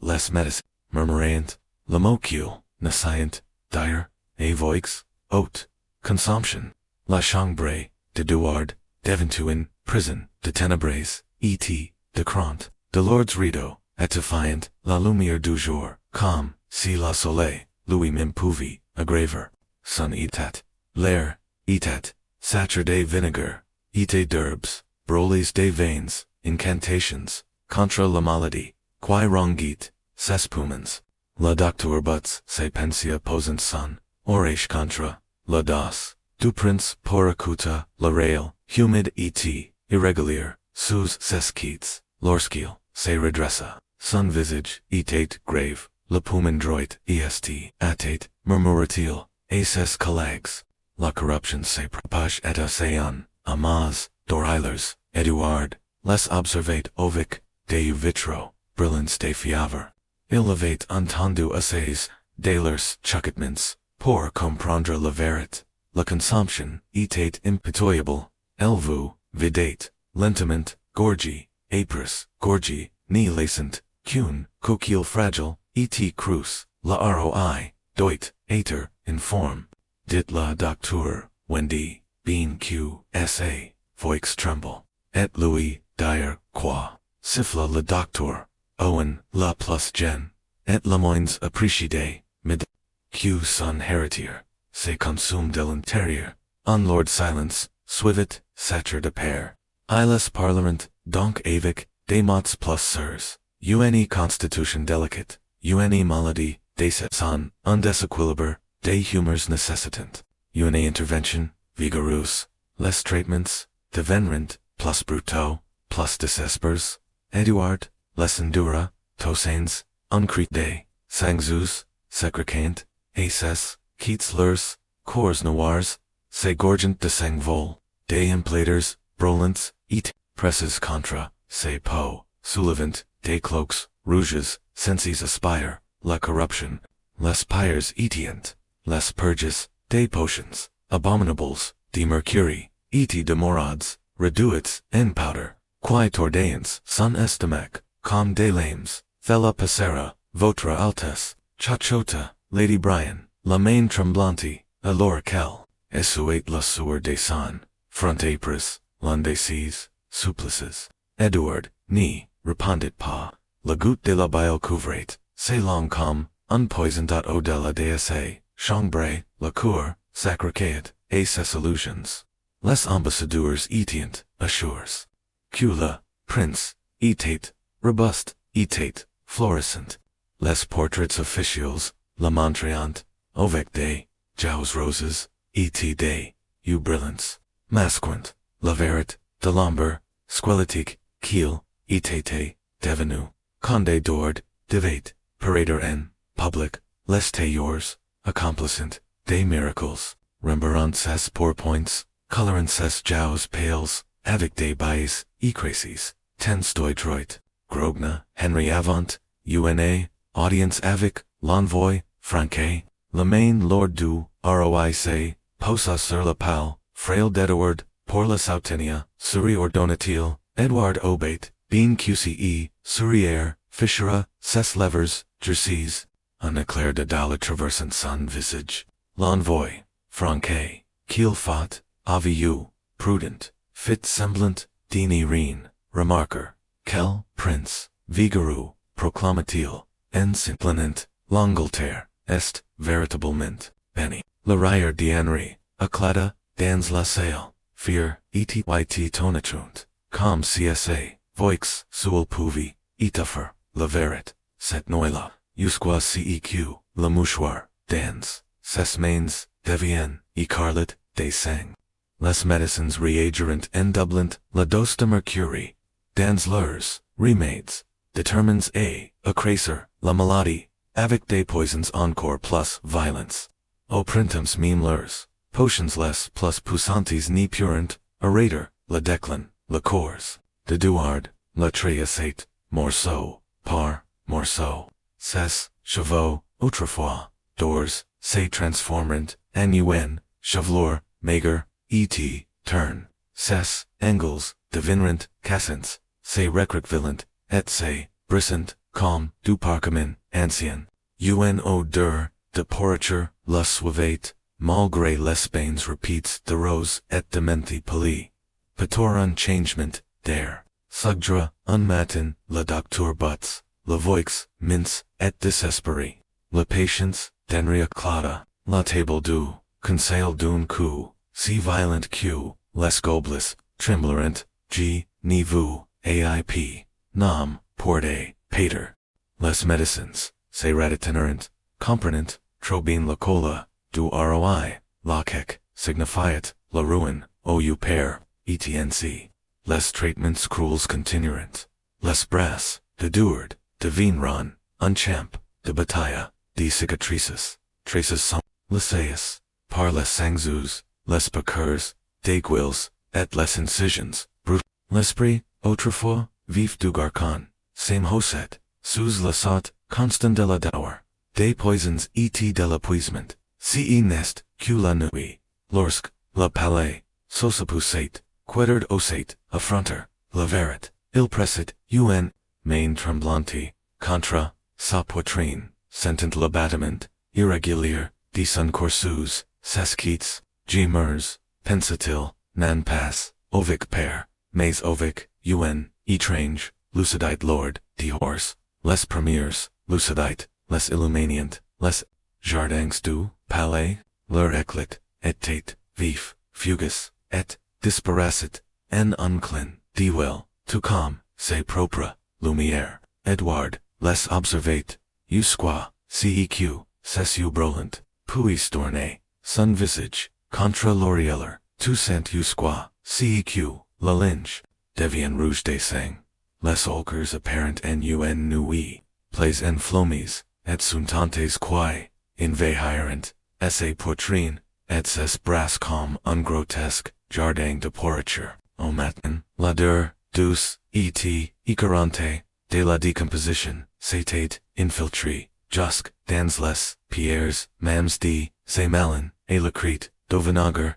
les médecins, murmurant, le mocule, nascient, dire, et voix, haute, consomption, la chambre, de Douard, d'Eventuin, prison, de ténébres, et, de crant, de Lord's rideau, étifiant, la lumière du jour, comme, si la soleil, Louis m'impouvit, aggraver, son etat, l'air, etat, sature des vinaigre, et d'herbes, brolis des veins, incantations, contra la maladie, qui rongit, sespumens, la docteur buts, se pensia posant son, orage contra, la dos, du prince pour acuta, la rail, humide et, irrégulier, sous sesquites, lorsqu'il, se redressa, son visage, etate grave, le poumon droit, est, atate, murmura-t-il, et ses collègues, la corruption se propage et océan, amaz, d'oreillers, Edouard, les observate ovic, des vitro, brillance des fièvres. Il avait entendu assez, de leurs chucketments, pour comprendre le verite, la consomption, etate impitoyable, elvu, vidate, lentement, gorgi, apris, gorgi, ni lacent, cune, coquille fragile, et crus, la roi, doit, ater, inform, dit la docteur, Wendy, bean q, sa, voix tremble, et Louis, dire, quoi, siffla le docteur, Owen, la plus jeune, et le moins apprecié, mid, q son héritier, se consume de l'intérieur, on lord silence, suivit, sature de père, illes parlement, donc avec, des mots plus sirs, une constitution délicate, une maladie, des son, un déséquilibre, des humeurs nécessitant, une intervention, vigorous, les traitements, devenrent, plus brutaux, plus désespers, Eduard, les endura, tosains, uncrete, sangzus, secrecant, aces, quittes leurs, corps noirs, se gorgent de sang vol, des implaters, brolants, et, presses contra, se po, soulevant, des cloaks, rouges, senses aspire, la corruption, les pyres etient, les purges, des potions, abominables, de mercury, et de morades, reduits, en powder, qui tordeans, son estomach, comme des lames, thela passera, votre altesse, chachota, Lady Brian, la main tremblante, alors quelle, essuate la sueur des son, front apres, l'indécis, supplices, Edward, ni, répondit pas, la goutte de la bile couvrait, c'est long comme, unpoisoned eau de la dsa, chambre, la cour, sacraceat, et ses solutions. Les ambassadeurs etient, assures. Cula, prince, etate, robust, etate, florissant. Les portraits officials, la montrant, avec des, jous roses, et des, u brillants, masquant, la verite, de l'ombre, squelettique, kiel, etate, devenu, conde d'ord, devate, parader en, public, les tailleurs, accomplissant, des miracles, remembrant ses pourpoints, colorant ses jous pales, avec des baies, écrases, tens doidroit, grogna, Henry avant, una, audience avec, l'envoy, franquet, le main lord du, roic, posa sur la pal, frail d'Edward, pour la sautenia, souris ordonatil, Edward obate, bean qce, souriere, fischera, ses levers, jerseys, un éclair de dalle traversant son visage, l'envoy, franquet, qu'il fat, aviu, prudent, fit semblant, dini reen, remarquer, quel, prince, vigoreux, proclamatil, ensimplenant, l'Angleterre, est, veritablement, benny, le rire d'Henri, acclata, dans la salle, fear, et tonatrunt, com csa, voix, suel puvi, etaffer, la verit, set noila, usqua ceq, le mouchoir, dans, ses mains, devien, écarlate, des sang. Les medicines reagirant endublant, la dose de mercury, dans leurs, remades, determines a craser, la maladie, avec des poisons encore plus violence. Au printemps meme leurs, potions les plus puissantes ni purent, orator, la déclin, la cours, de duard, la triacate, morceau, par, morceau, ses, chevaux, autrefois, doors, se transformant, un, chevelure, maigre, et, turn, ses, angles, devinrant, cassants, se recroquevillant, et se, brissant, calm, du parcamin, ancien, odeur, de porriture, la suavate, malgré les bains repeats de rose et de menthe poli. Pator unchangement, there, sugdra, unmatin, la docteur buts, la voix, mince, et désespéré, la patience, denria clada, la table du, conseil d'un coup, si violent q, les gobles, tremblerant, g, ni vous, aip, nam, porte, pater. Les medicines, se raditinerant, comprenant, trobin la cola, du roi, lacec, signifiat, la ruin, ou père, etnc. Les traitements cruels continuerant. Les bras, de duard, de vinron, unchamp, de bataille, de cicatrices, traces sans, lyceus, par les sangzus, les piqûres, des guils, et les incisions, brut. L'esprit, autrefois, vif du garcon, same hoset, sous la sot, constant de la dower. des poisons et de l'épuisement, ce nest, que la nuit, lorsque, le palais, s'oppoussait, quettered osate, affronter, le verret, il pressit, main tremblante, contra, sa poitrine, sentent l'abattement, irrégulier, de son coursus, sesquits, murs, pensatil, nan pas, ovic père, mais ovic, étrange, lucidite lord, de horse, les premiers, lucidite, les illuminant, les jardins du palais, leur éclat, et tate, vif, fugus, et disparacit, en unclin, well, tout comme, c'est propre, lumière, Edward, les observate, usqua, ceq, cessu brolent, puis tourne, sun visage, contra l'orieller, tout sent usqua, ceq, la linge, devient rouge des sang, les ochres apparent en nuit, plays en flomies, et suntantes quae, invehirent, esse poitrine, et ses bras comme un grotesque, jardin de pourriture, au matin, l'odeur, douce, écœurante, de la décomposition, s'était infiltrée, jusque, dans les pierres, mams c'est malin, et le crete, de vinaigre,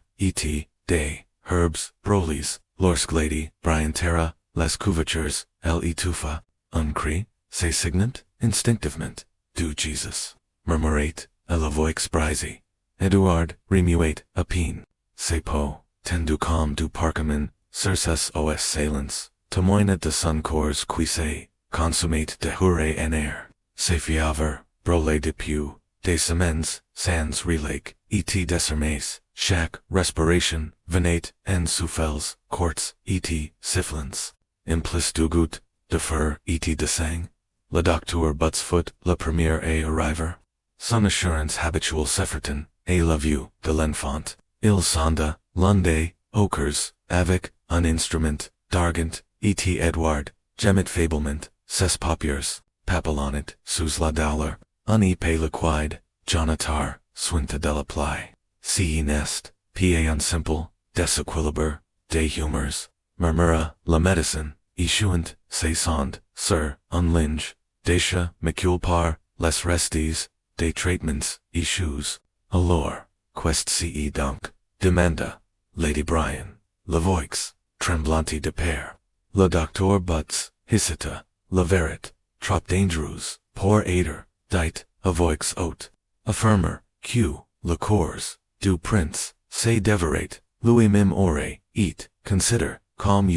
des herbes, brolis, lorsque lady, Briantera, les couvertures, elle étouffa, un cri, c'est signant, instinctivement, du Jesus, murmurate, à la voix brisée, Edouard, remuate, à peine, c'est peau, tendu comme du parchemin, sur ses os salents, témoignent de son corps cuissé, consumait de hurée en air, c'est fièvre, brûlé de pieux, des semaines, sans relake, et désormais, chaque respiration, venait, en souffles, courts, et sifflants, implice du goût, de feu, et de sang, le docteur buts foot, le premier et arriver, son assurance habituelle s'efferton, et la vue, de l'enfant, il sonda, l'onde, ochres, avec, un instrument, d'argent, et Edward, gemit faiblement, ses paupières, papillonnant, sous la douleur, un épée liquide, jonatar, suinte de la plaie, ce nest, pied un simple, déséquilibre, des humeurs, murmura, la médecine, échouant, ses sondes, sur, un linge, déjà, macule par, les restes, des traitements, échoues, alors, quest ce donc, demanda, Lady Brian, la voix, tremblante de peur, le docteur buts, hissita, la verret, trop dangereux, pour aider, dit, a voix haute, affirmer, que, le corps, du prince, c'est deverate, lui-même aurait, et, consider, comme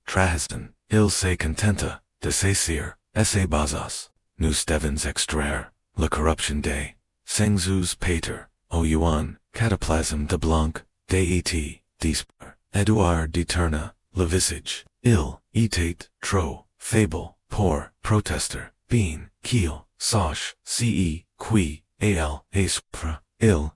trahiston, il se contenta, de saisir, esse bazas, nous devons extraire, la corruption des, sengzus pater, au cataplasme de blanc, de dispar, Edouard deterna, le visage, il, était, trop, faible, pour, protester, being, kiel, soche, ce, qui, al, espra, il,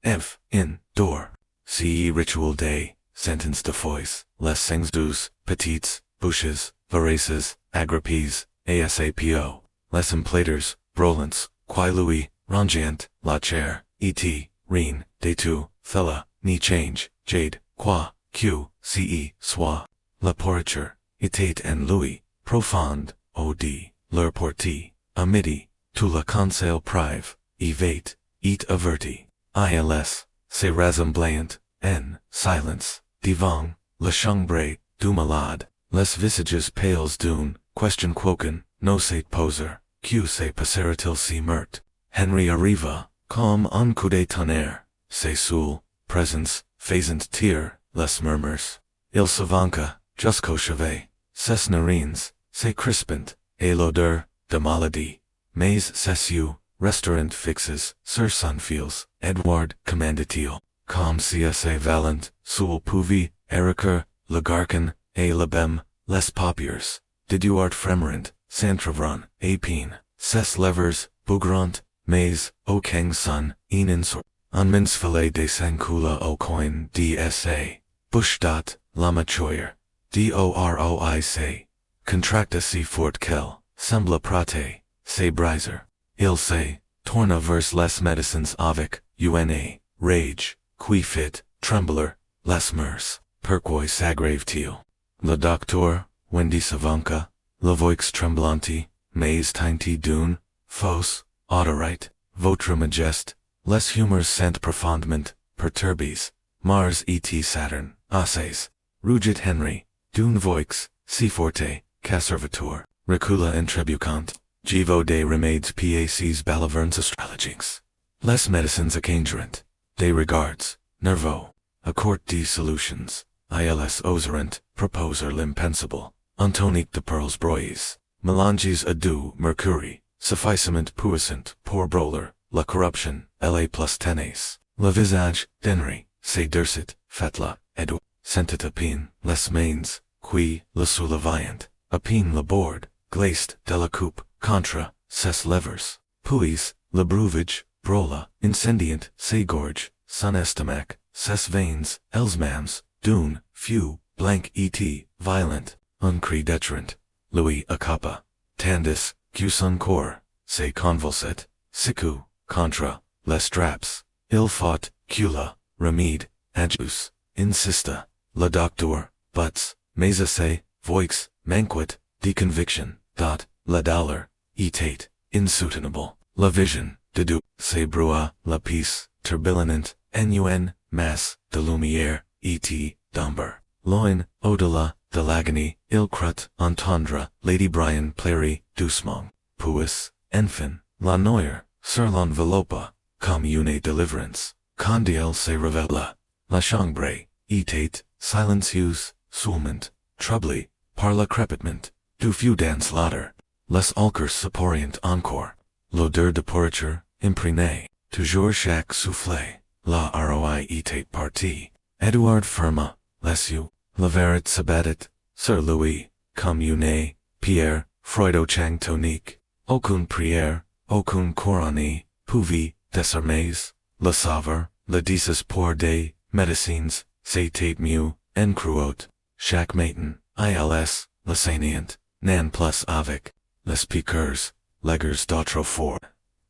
f, in, door, ce ritual day, sentence de fois, les sengzus, petites, bouches, voraces, agrippes, asapo, les implaters, brolants, qui louis, rangeant, la chair, et, reine, de tu, thella, ni change, jade, qua, q, ce, soit, la pourriture, était en louis, profonde, od, leur porti, à midi, tout le conseil prive, evate, et averti, ils, se rassemblant, en, silence, devant, la chambre, du malade, les visages pales d'une, question quoken, no sait poser, que se passera-t-il si meurt, Henry arriva, comme un coup de tonnerre, c'est sous, présence, faisant tir, les murmures, il s'avanca, jusqu'au chevet, ses narines, se crispent, et l'odeur, de maladie, mais cessu, restaurant fixes, sur son fils, Edward, commandait-il, comme si assez valant, sul pouvait, ericer, le garcan, et le bem, les paupières, deduart fremerant, s'entr'ouvrant, épine, ses lèvres, bougrant, mais, au king son, insort, un mince filet de sancula au coin dsa, bouche dot, la machoyer, doroic, contracta si fort qu'elle, semble prate, se briser, il se, tourna vers les médecins avec, rage, qui fit, trembler, les murs, pourquoi s'aggrave-t-il? Le docteur, Wendy s'avanca, la voix tremblante, mais teinti d'une, fausse, autorite, votre majeste, les humeurs sant profondement, perturbis, Mars et Saturn, assays, rugit Henry, d'une voix, si forte, conservateur, recula intrebucant, givo des remèdes pacs balivernes astrologiques. Les médecins accangerant, des regards, nerveux, a court de solutions, ils oserant, proposer l'impensable, Antonique de pearls broyes, melanges adu mercury, suffisament puissant, pour broler, la corruption, la plus tenace, le visage, denry, se durcit, fatla, edu, sentit apine, les mains, qui, le soulaviant, apine le board, glaced, de la coupe, contra, ses levers, puis, le breuvage, brola, incendiant, se gorge, son estomac, ses veins, elsmams, dune, few, blank et, violent, uncre deterrent, Louis a capa, tandis, son corps, se convulsit, sicu, contra, les draps, il faut, cula, remede, adjus, insista, le docteur, buts, mais assez, voix, manquit, deconviction, dot, la dollar, etate, insoutenable, la vision, dedu, se brua, la peace, turbillinant, nun, mass, de lumière, et, d'amber, loin, au-delà, de l'agonie, il crut, entendre, Lady Brian plairie, doucement, puis, enfin, la noire, sur l'enveloppe, comme une délivrance, quand il se révéla, la chambre, etate, silencieuse, soulment, troublée, par le crépitement, du feu dans l'odeur, les alcoors supporient encore, l'odeur de pourriture, imprégnée, toujours chaque soufflet, la roi etate partie, Edouard ferma, les yeux, le verret s'abattit, sur Louis, comme une, pierre, Freudo chang tonique, aucune prière, aucune couronne, pouvit, désormais, le savoir, le dices pour des, médecines, c'était mieux, en cruot, chaque matin, ils, le saignant, nan plus avec, les piqueurs, leggers d'autrefois,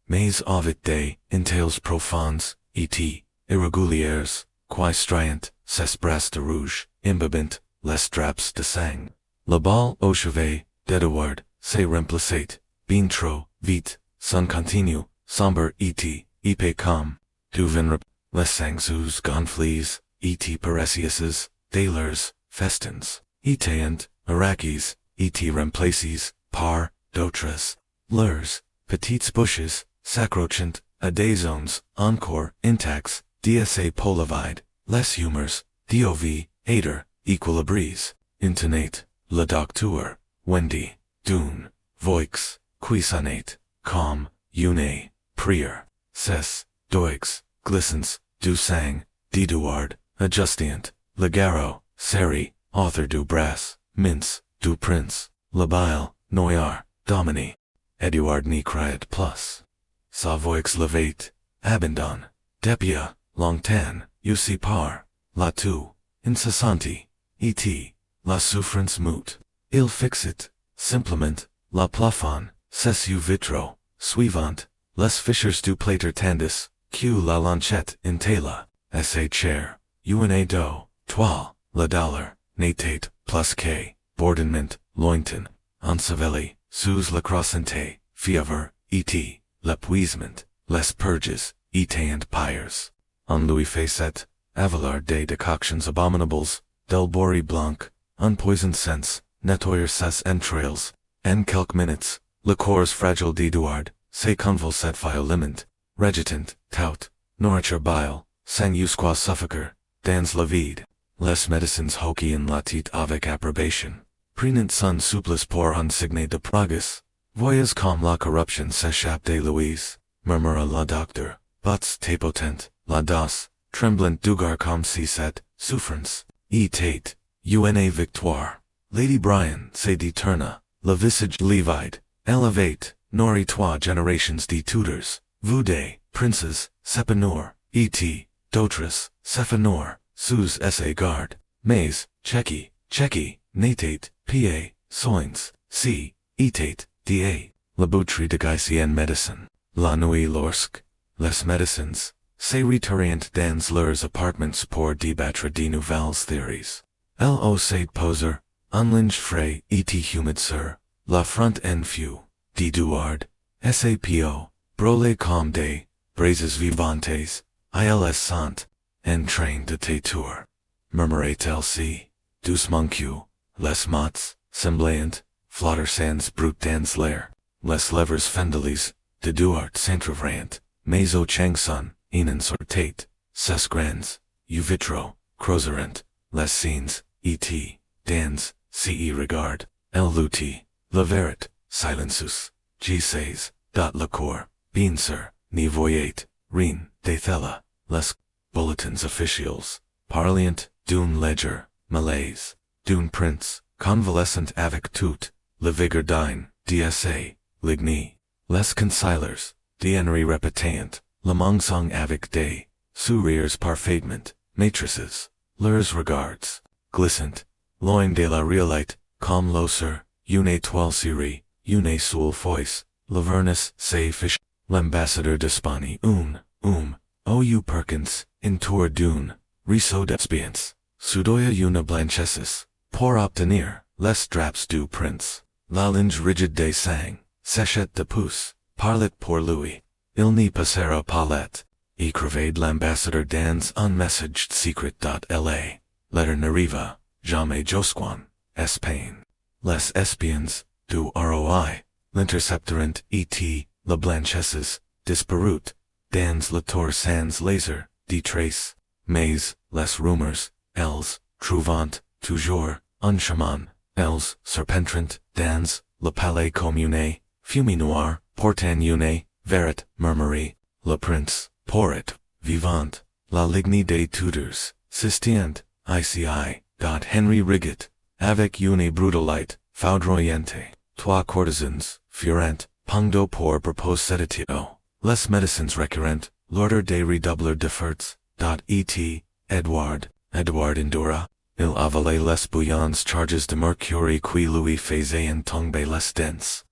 mais avec des, entails profonds, et, irrégulières, qui striant, ses bras de rouge, imbibant, les draps de sang. Le bal au chevet, d'Edouard, se remplaçait, bien trop, vite, son continu, sombre et, épais comme, du vinrep, les sangsues gonfles, et parasiuses, des leurs, festins, etant, arakis, et remplaces, par, d'autres, leurs, petites bouches, s'accrochant, à des zones, encore, intacts, dsa polivide, les humeurs, dov, aider, equilibres, intonate, le docteur, Wendy, d'une, voix, cuisonnate, calm, une, prière, ses, deux, glissance, du sang, d'Edouard, adjustiant, Legaro, Seri, author du brass, mince, du prince, labile, noir, domine, Edouard n'y cried plus. Sa voix levait, abandon, depia, longtemps, usi par, la tu, incessanti, et, la souffrance mute, il fixit, simplement, la plafond, ses yeux vitro, suivant, les fissures du plater tandis, que la lanchette intela, essa chair, une do, toile, la dollar, natate, plus que, bourdonnement, lointain, ensevelie, sous la croissante, fièvre, et, l'épuisement, les purges, et and pyres. On Louis Facet, Avalar des decoctions abominables, del bori blanc, unpoisoned sense, nettoyer ses entrails, en quelques minutes, le corps fragile d'Edouard, se convulsat violiment, regitant, tout, nourriture bile, sang usquoi suffoquer, dans la vide, les médecins hoquien latit avec approbation, prenant son supplice pour un signe de progrès, voyez comme la corruption s'échappe de Louise, murmura la docteur, buts tapotent, la dos, tremblant dugar comme si cette, souffrance, et tate, une victoire, Lady Brian se détourna, le visage livide, elevate, nori trois generations de Tudors, vous des, princes, sepanor, et, d'autres, sephanor, sous essa garde, mais, checky, natate, pa, soins, si, etate, da, la bouterie de Gaïcienne médecine, la nuit lorsque, les médecins, se retirent dans leurs appartements pour débattre de nouvelles théories. Lo se poser, un linge frais et humide sur, la front en feu, Duard, Sapo, Brole comme des, Braises vivantes, ils sont, en train de tétour. Murmurait-elle-ci, doucement que, les mots, semblant, flotter sans brut dans l'air, les lèvres fendelis, de Duart s'entrevrant, mais au chanson, in sortate, ses grands, u vitro, croiserant, les signes, et, dans, ce regard, el luti, le verit, silensus, g6, dot le corps, bien sûr, ni voyait, rien, d'ethella, les bulletins officials, parliant, d'une ledger, malaise, d'une prince, convalescent avec tout, le vigor dine, dsa, ligny, les consilers, d'enri repetant, le mensong avec des, sourires parfaitement, matrices, leurs regards, glissant, loin de la réalité, comme l'osser, une toile cirée, une soul fois, lavernus, say fish, l'ambassadeur d'Espagne, ou Perkins, in tour d'une, riceau d'expience, sudoya une blanchesses, pour obtenir, les draps du prince, la linge rigide des sang, séchette de pouce, parlet pour lui, il n'y passera palette, écrivait l'ambassadeur dans un message secret. La, letter n'arriva, jamais josquan, Espagne. Les espions, du roi, l'interceptorant et, la blanchesses, disparut, dans la tour sans laser, de trace, mais, les rumeurs, elles, trouvant, toujours, un chemin, elles, serpentrant, dans, le palais commune, fumée noire, portant une, verit, murmurie, le prince, pourrait, vivant, la ligne des Tudors, sistient, ici, Henry Riget, avec une brutalité, foudroyante, trois courtisans, furent, pongdo pour propositio, les médecins récurrent, l'ordre des redoubleurs de forts, et, Edward endura, il avalait les bouillants charges de mercury qui lui faisaient tomber les dents.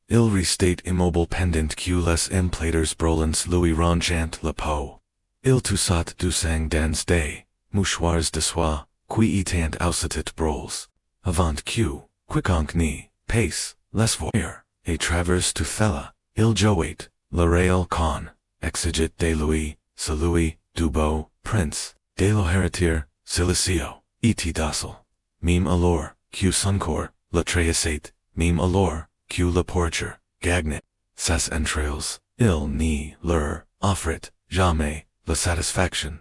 Il restait immobile pendant que les emplateurs brûlants lui rongeant la peau. Il toussait du sang dans des mouchoirs de soie, qui étant aussitôt brûlés. Avant que, quiconque n'y passe, les voir, et traverse tout fella, il jouait, le réel con, exigit de lui, celui, du beau, prince, de l'héritier, silicio, et docile. Meme alors, que son corps, le trahissait, meme alors, que le porcher, gagnet, ses entrails, il n'y leur offrit, jamais, la satisfaction,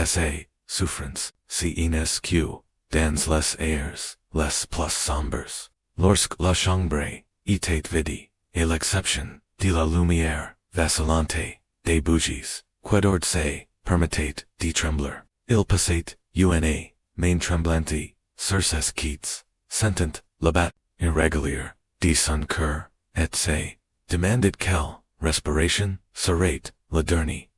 sa, souffrance, si ines que, dans les airs, les plus sombres, lorsque la chambre, était vide, et l'exception, de la lumière, vacillante, des bougies, quedord se, permettait, de trembler, il passait, une, main tremblante, sur ses quittes, sentant, la bat, irrégulière, de son cœur, et se, demanded quelle, respiration, serait, la dernière,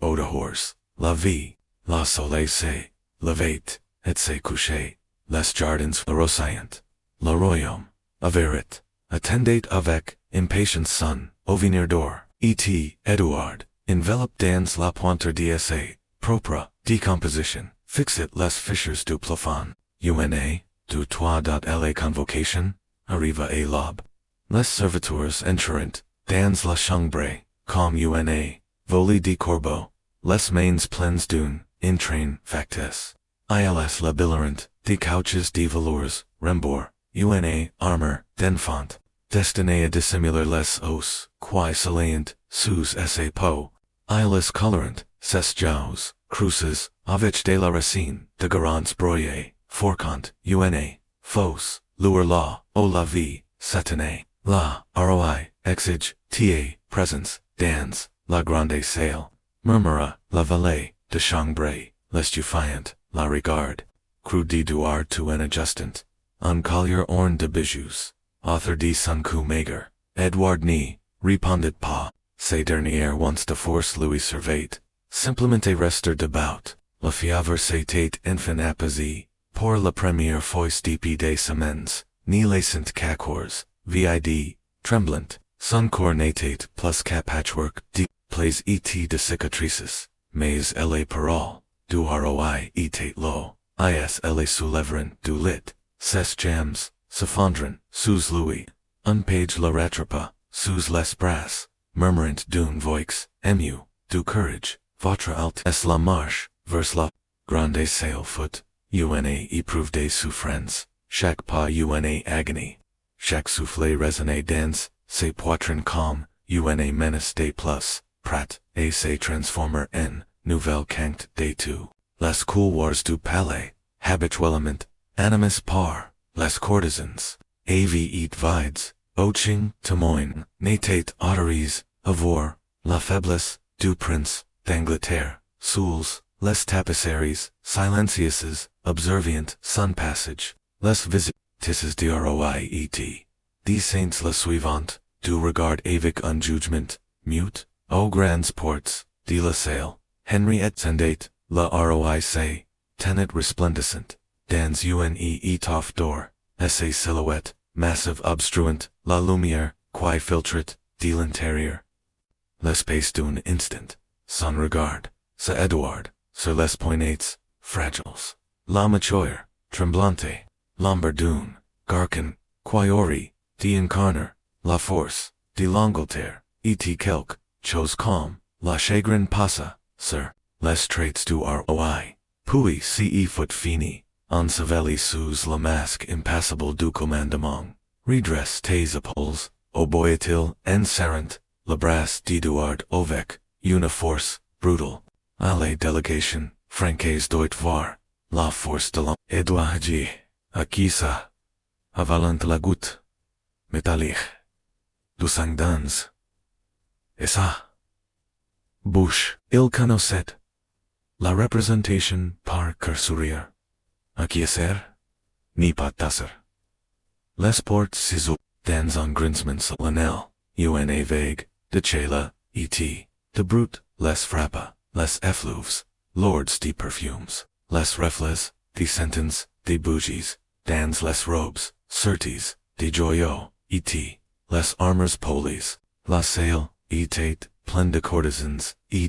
odehors, la vie, la soleil se, levait, et se couchait, les jardins florissant, le royaume, avérit, attendait avec, impatient son, au venir d'or, et, Edouard, enveloped dans la pointure de sa, propre, decomposition, fixit les fissures du plafond, une, du toit. La convocation, arriva à l'aube. Les serviteurs entrant, dans la chambre, comme une, volée de corbeaux, les mains pleines d'une, entrain factice. Ils labillarant, des couches de velours, rembord, une, armor, d'enfant, destinée à dissimuler les os, qui saillant, sous sa peau. Ils colorant, ses joues, cruces, avec de la racine, de garants broyés, forquant, une, fausse, lueur la, o la vie, satanée, la, roi, exige, présence, dans, la grande salle, murmura, la vallée, de chambre, les defiant, la regarde, cru de Duard to un adjustant, un collier orne de bijoux, author de son coup maigre, Edward n'y, répondit pas, ces dernières once de force lui surveillent, simplement rester debout, la fièvre s'était enfin apaisée, pour la première fois depuis des semaines, ni les saint quatorze, VIII, tremblant, son corps n'était plus qu'à patchwork de plaies et de cicatrices, mais les paroles, du roi étaient low, les soulèvent du lit, ses jambes, s'effondrent, sous lui, unpage la rattrape, sous les bras, murmurant d'une voix, émue, du courage, votre alt est la marche, vers la grande sail foot, une éprouve des souffrances, chaque pas une agonie, chaque souffle résonne dans ses poitrines calmes, une menace des plus, prat, et se transformer en nouvelle canct des tout. Les couloirs du palais, habituellement, animés par les courtisans, VIII vides, Oching, témoin, n'était autorise, avoir, la faiblesse, du prince, d'Angleterre, sous, les tapisseries, silencieuses, observant, son passage, les visites de roiette, des saints la suivante, du regard avec un jugement, mute, aux grands portes, de la salle, Henriette tendait, la roic, tenet resplendissant, dans une étoffe d'or, ses silhouettes, massive obstruant, la lumière, qui filtrate, de l'intérieur. L'espace d'un instant, son regard, sa Edouard, sur les poignets, fragiles, la mature, tremblante, l'ombre d'un, garcon, qui aurait, d'incarner, la force, de l'Angleterre, et quelque, chose comme, la chagrin passa, sur, les traits du roi, puis ce fut fini, enseveli sous le masque impassible du commandement, redresse tes épaules, oboyait-il, en serrant, le bras d'Edouard avec, une force, brutale, à la délégation, francaise doit voir, la force de l'homme, et doit agir, à qui ça, avalant la goutte, métallique, du sang dans, et ça, bouche, il connaissait, la représentation par cursoria, acquiescer, ni pas tasser. Les portes ciseaux, dans un grincement solennel, une vague, de chéla, et de brute, les frappa, les effluves, lords de perfumes, les reflets, de sentence, de bougies, dans les robes, certes, de joyaux, et les armors polies, la salle, et plein de courtisans, et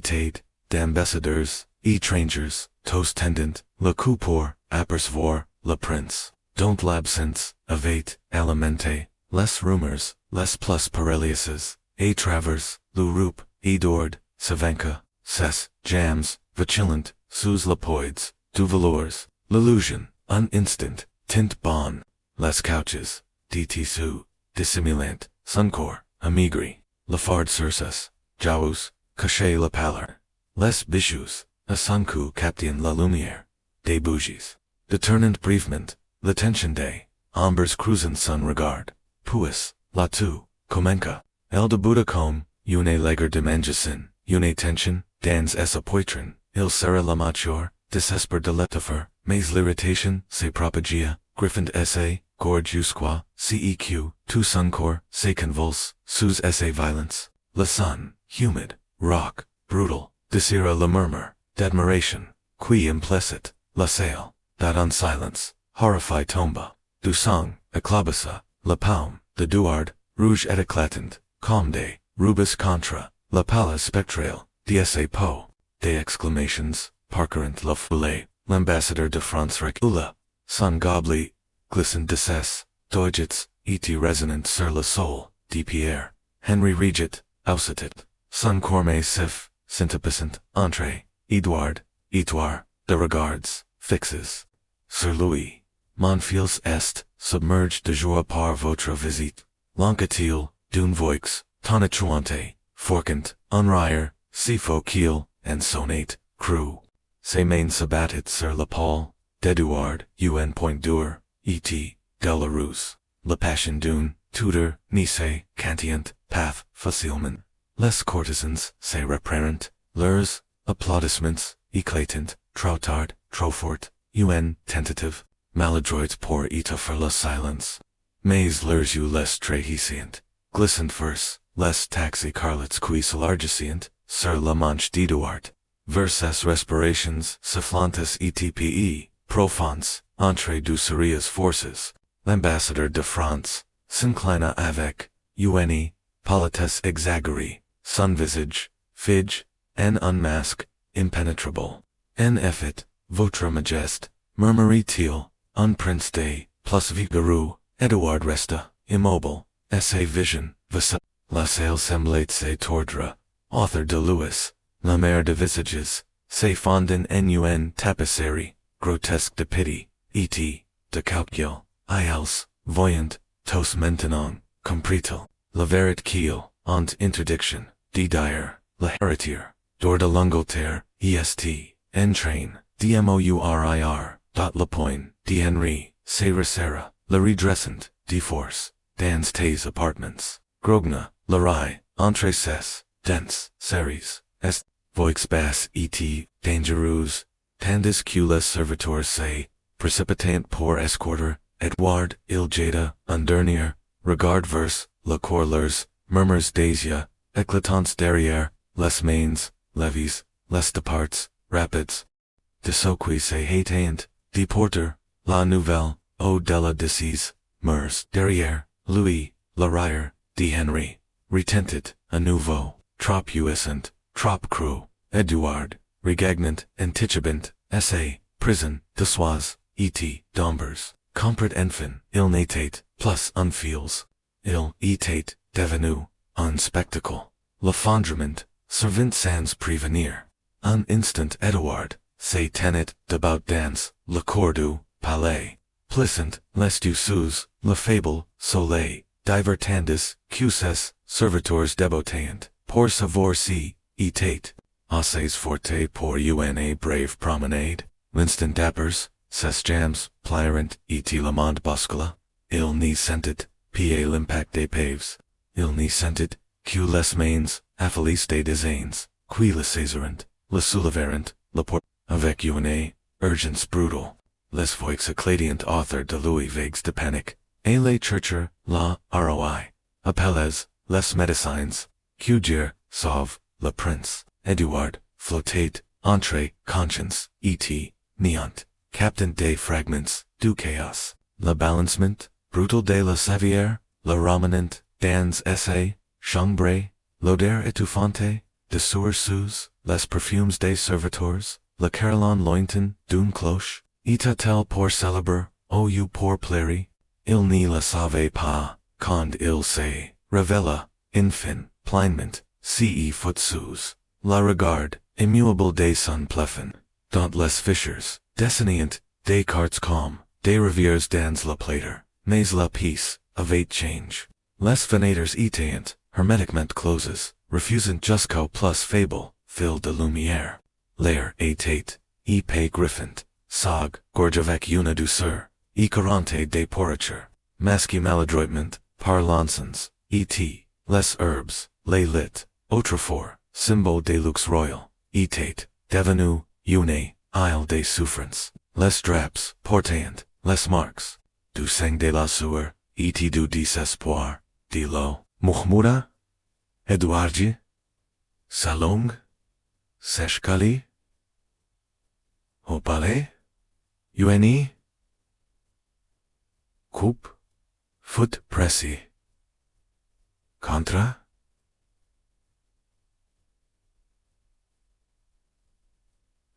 d'ambassadeurs, étrangers, tous tendant, le coup pour, apercevoir, le prince, dont l'absence, avait, alimenté, les rumeurs, les plus perileuses, et travers, l'Europe, et d'ord, Savanka, ses, jams, vacillant, sous le poids, du velours, l'illusion, un instant, tint bon, les couches, de tissu, dissimulant, son corps, amaigri, le fard sursus, jaus, cachait la pâleur, les bijoux, à son cou captain la lumière, des bougies, détournant brièvement, l'attention des, ombres creusant son regard, puis, la tout, comenca, el de Budacombe, une lager de mangessin, une tension, dans sa poitrine, il sera la mature, désesper de l'étoffer, mais l'irritation, se propagia, griffant sa, gorge jusqu'à, ceq, tout son corps, se convulse, sous sa violence, le son, humide, rock, brutal, désira le murmure, d'admiration, qui implicit, la salle, that en silence, horrified tomba, du sang, éclabassa, la paume, de Duard, rouge et éclatant, comme des, rubis contra, la pâle spectrale, de sa peau, des exclamations, parcourant la foulée, l'ambassadeur de France recula, son gobelet, glissant de ses, doigts, et résonant sur le sol, de Pierre, Henry Regit, aussitit, son corps massif, syntopissant, Entre, Edouard, de regards, fixes, sur Louis, mon fils est, submerged de joie par votre visite, l'enquête-il, d'une voix, tonitruante, forquant, unrire, si faut qu'il, en sonnate, crew, ses mains s'abattit sur l'épaule, d'Edouard, point dur, et, de la ruse, la passion d'une, Tudor, nice, cantient, path, facilement, les courtisans, se reprirent, leurs, applaudissements, éclatant, trop tard, trop fort, tentative, maladroit pour étoffer la silence. Mais leurs yeux les trahissent, glissant vers, les taxis carlots qui s'élargissent, sur la manche d'Edouard, vers ses respirations sifflantes et profondes, entre deux sérieuses forces, l'ambassadeur de France, s'inclina avec, politesse exagérée, son visage, fige, en un masque, impénétrable. En effet, votre majesté, murmurait-il, un prince des, plus vigoreux, Edouard resta, immobile, Essai Vision, La Salle Semblait se Tordre, Author de Louis, La Mer de Visages, Se Fondant Nun Tapisserie, Grotesque de Pity, E.T., de Calcul, IELTS, Voyant, Tos Maintenant, Compritel, La Verit Kiel, Ont Interdiction, D. Dyer, La Héritière, Dor de l'Angleterre, E.S.T., Entrain, DMOURIR, Dot Lapointe, D. Henry, Se Resera, La Redressant, D. Force, Dan's Tays Apartments, Grogna, La Rai, Entre Ses, Dents, Series, S. Voix Bass, E.T., Dangereuse, Tandis Cules Servitors Se, Precipitant Pour Escorter, Edouard, Iljada, Undernier, Regard Verse, La Corlers, Murmurs Daisia, Eclatants Derrière, Les Mains, Levies, Les Departs, Rapids, De Soqui Se Hatant, De Porter, La Nouvelle, O Della Dicis, Murs, Derrière, Louis, La Rire, D. Henry, Retentit, A Nouveau, Trop Puissant, Trop Cru, Edouard, Regagnant, Anticipant, S.A., Prison, De Soise, E.T., Dombers, Compret Enfant, Il Natate, plus Unfeels, Il Etate, Devenu, Un Spectacle, Le Fondrement, Servant Sans Prévenir, Un Instant Edouard, Se Tenet, Debout Dance, Le Cordu, Palais, Plissant, Les du Sous, Le Fable, Soleil, Divertandis, Cuses, Servitors Deboteant, Pour Savoir Si, Etate, Assez Forte pour Una Brave Promenade, Winston Dappers, Ses Jams, Pliarant, E.T. Lamont Boscola, Il Ni Sentit, P.A. L'Impact des Paves, Il Ni Sentit, Q. Les Mains, Aphelis des Desains, Qui Le Césarant, Le Souleverant, Le Port, Avec Una, Urgence Brutal, Les Voix Eclatient Author de Louis Vagues de Panic, A. Le Churcher, La, ROI, Appelles, Les Medicines, Cugier, Sauve, Le Prince, Edouard, Flotate, Entre, Conscience, E.T., Neant, Captain des Fragments, Du Chaos, Le Balancement, Brutal de la Savière, Le Romanant, Dan's Essai, Chambre, L'Odeur Étouffante, De Sour Sous, Les Perfumes des Servitors, Le Carillon Lointain, D'une Cloche, Itatel pour Célèbre, O.U. pour Plairie, Il ne le savait pas, quand il se révéla, Infin, Plinement, C.E. Footsous, La Regarde, Immuable des Sun Pleffen, Dont les Fishers, Dessinient, Descartes Calm, Des Rivières dans la Plater, Mais la Peace, Avate Change, Les Venators Etant, Hermeticment Closes, Refusant Jusco plus Fable, Fil de Lumière, Lair Atate, E. Pay Griffint, Sog, Gorge avec una douceur, E. Quarante des Porriture, Masque Maladroitement, Par Lansons, E.T., Les Herbes, Les Lit, Autrefour, Symbole des Lux Royal, Etate, Devenu, Une, Isle des Souffrances, Les Draps, Portant, Les Marques, Du Sang de la Sueur, E.T. du Désespoir, De lo, Muhmura, Edouardie, Salong, Seshkali, Au Palais, UNI, Coupe, Foot Pressy, Contra,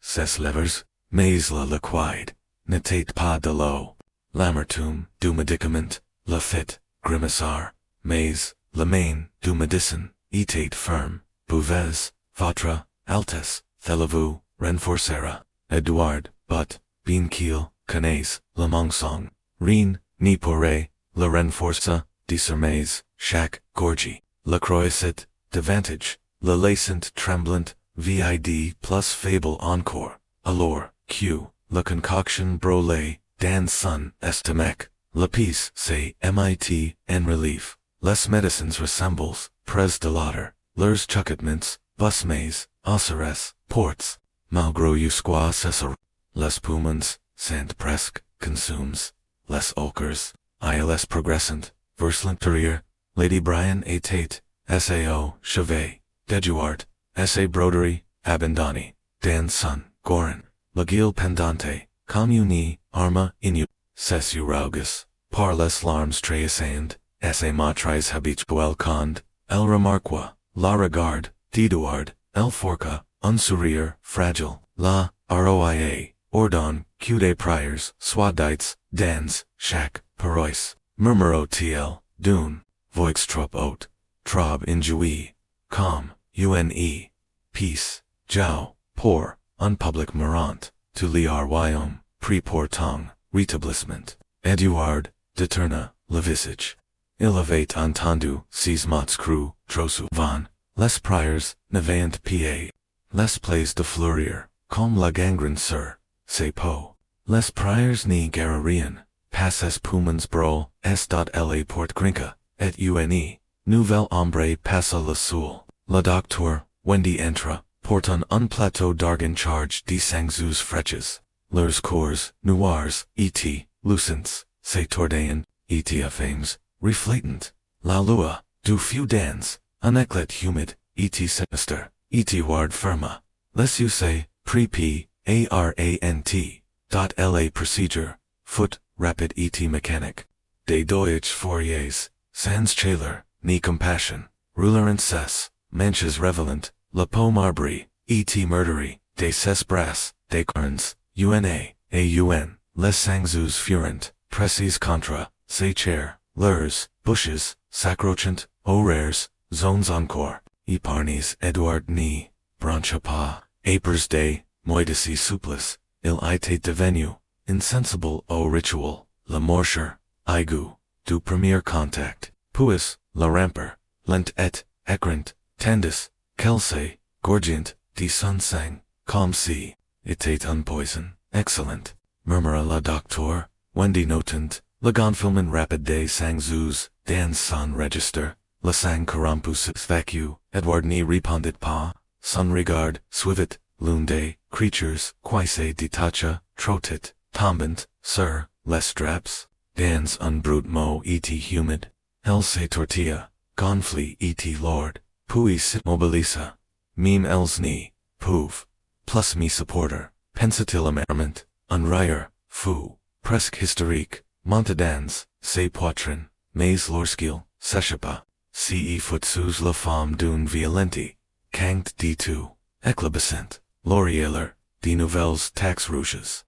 Ses Levers, Mais la Liquide, N'était pas de l'eau, L'amertume, Du Medicament, La Fit, Grimaceur, Mais, La Main, Du Medicine, Etate Firm, Bouvez, Votre, Altesse, Thelevou, Renforcera, Edouard, But, Beankiel, Canais, La Mongsong, Reen, Ni Porre, La Renforça, De Sermais, Shac, Gorgie, La Croisette, Devantage, La Lacent Tremblant, VID plus Fable Encore, Allure, Q, La Concoction Brole, Dan's Son, Estamec, La Peace, Say, MIT, En Relief, Les Medicines Resembles, Pres de Lauder, Leurs Chucketments, Busmaze, Osseres, Ports, Malgros Usquois Cessar, Les Pumans, Saint Presque, Consumes, Les Ochres, ILS Progressant, Verslinterier, Lady Brian A. Tate, SAO, Chevet, Dejuart, S.A. Broderie, Abandoni, Dan's Son, Gorin, Laguille Pendante, Communi, Arma, Inu, Ses Uraugus, Par les Larmes Trayasand, S.A. Matrais Habituel Cond, El Remarqua, La Regarde, Didouard, El Forca, Unsourire, Fragile, La, ROIA, Ordon, Q des Priors, Swadites, Dans, Shac, Parois, Murmuro TL, Dune, voixtrop haute, trob injouie, calm, une, peace, jiao, poor, unpublic morant, to liar wyom, pre-pour tongue, rétablissement, Eduard, deterna, le visage. Il avait entendu, ses mots crus, trop souvent, les prières, n'avaient pa. Les plays de fleurir, comme la gangrène sur, ses peaux. Les prières ni guerrerien, passes poumons bro, s.la port grinca, et une, nouvelle ombre passa le soul. La docteur, Wendy entra, portant un plateau d'argent charge de sangzus freches. Leurs corps, noirs, et, lucents, se tordaient, et affames, reflatant. La lua, du few dans, un éclat humide, et sinister, et ward firma. Les usaient, pre-p, arant, dot la procedure, foot, rapid et mécanique. Des Deutsch fouriers, sans chaleur, ni compassion, ruler and cesse, manches revelant, la peau marbrée, et murdery, des ses bras, des corns, una, aun, les sangzus furent, presses contra, ses chair, leurs, bushes, sacrochant, horaires, zones encore, eparnis Edouard ni, brancha pas, apers des, moidici supplice, il était devenu, insensible au ritual, la morsure, aigu, du premier contact, puis, la ramper, lent et, écrant, tendis, kelsey, gorgient, de son sang, comme si, était un poison, excellent, murmura la docteur, Wendy notant, le gonflement rapide des sangzus, dans son register, le sang corrompus vacu, Edward n'y répondit pas, son regard, suivit, l'une des creatures, qui se détacha, trottit, tombant, sur, les straps, dans un brut mot et humide, elle se tortilla, gonfly et lourde, puis se mobilisa, meme els ni, pouv, plus mi supporter, pensatil amerment, un rire, fou, presque hystérique, montadans, ses poitrines, mais lorsqu'il, s'échappa, ce fut sous la femme d'une violente, cangt de tout, éclabissant, l'oreiller, de nouvelles tax rouges.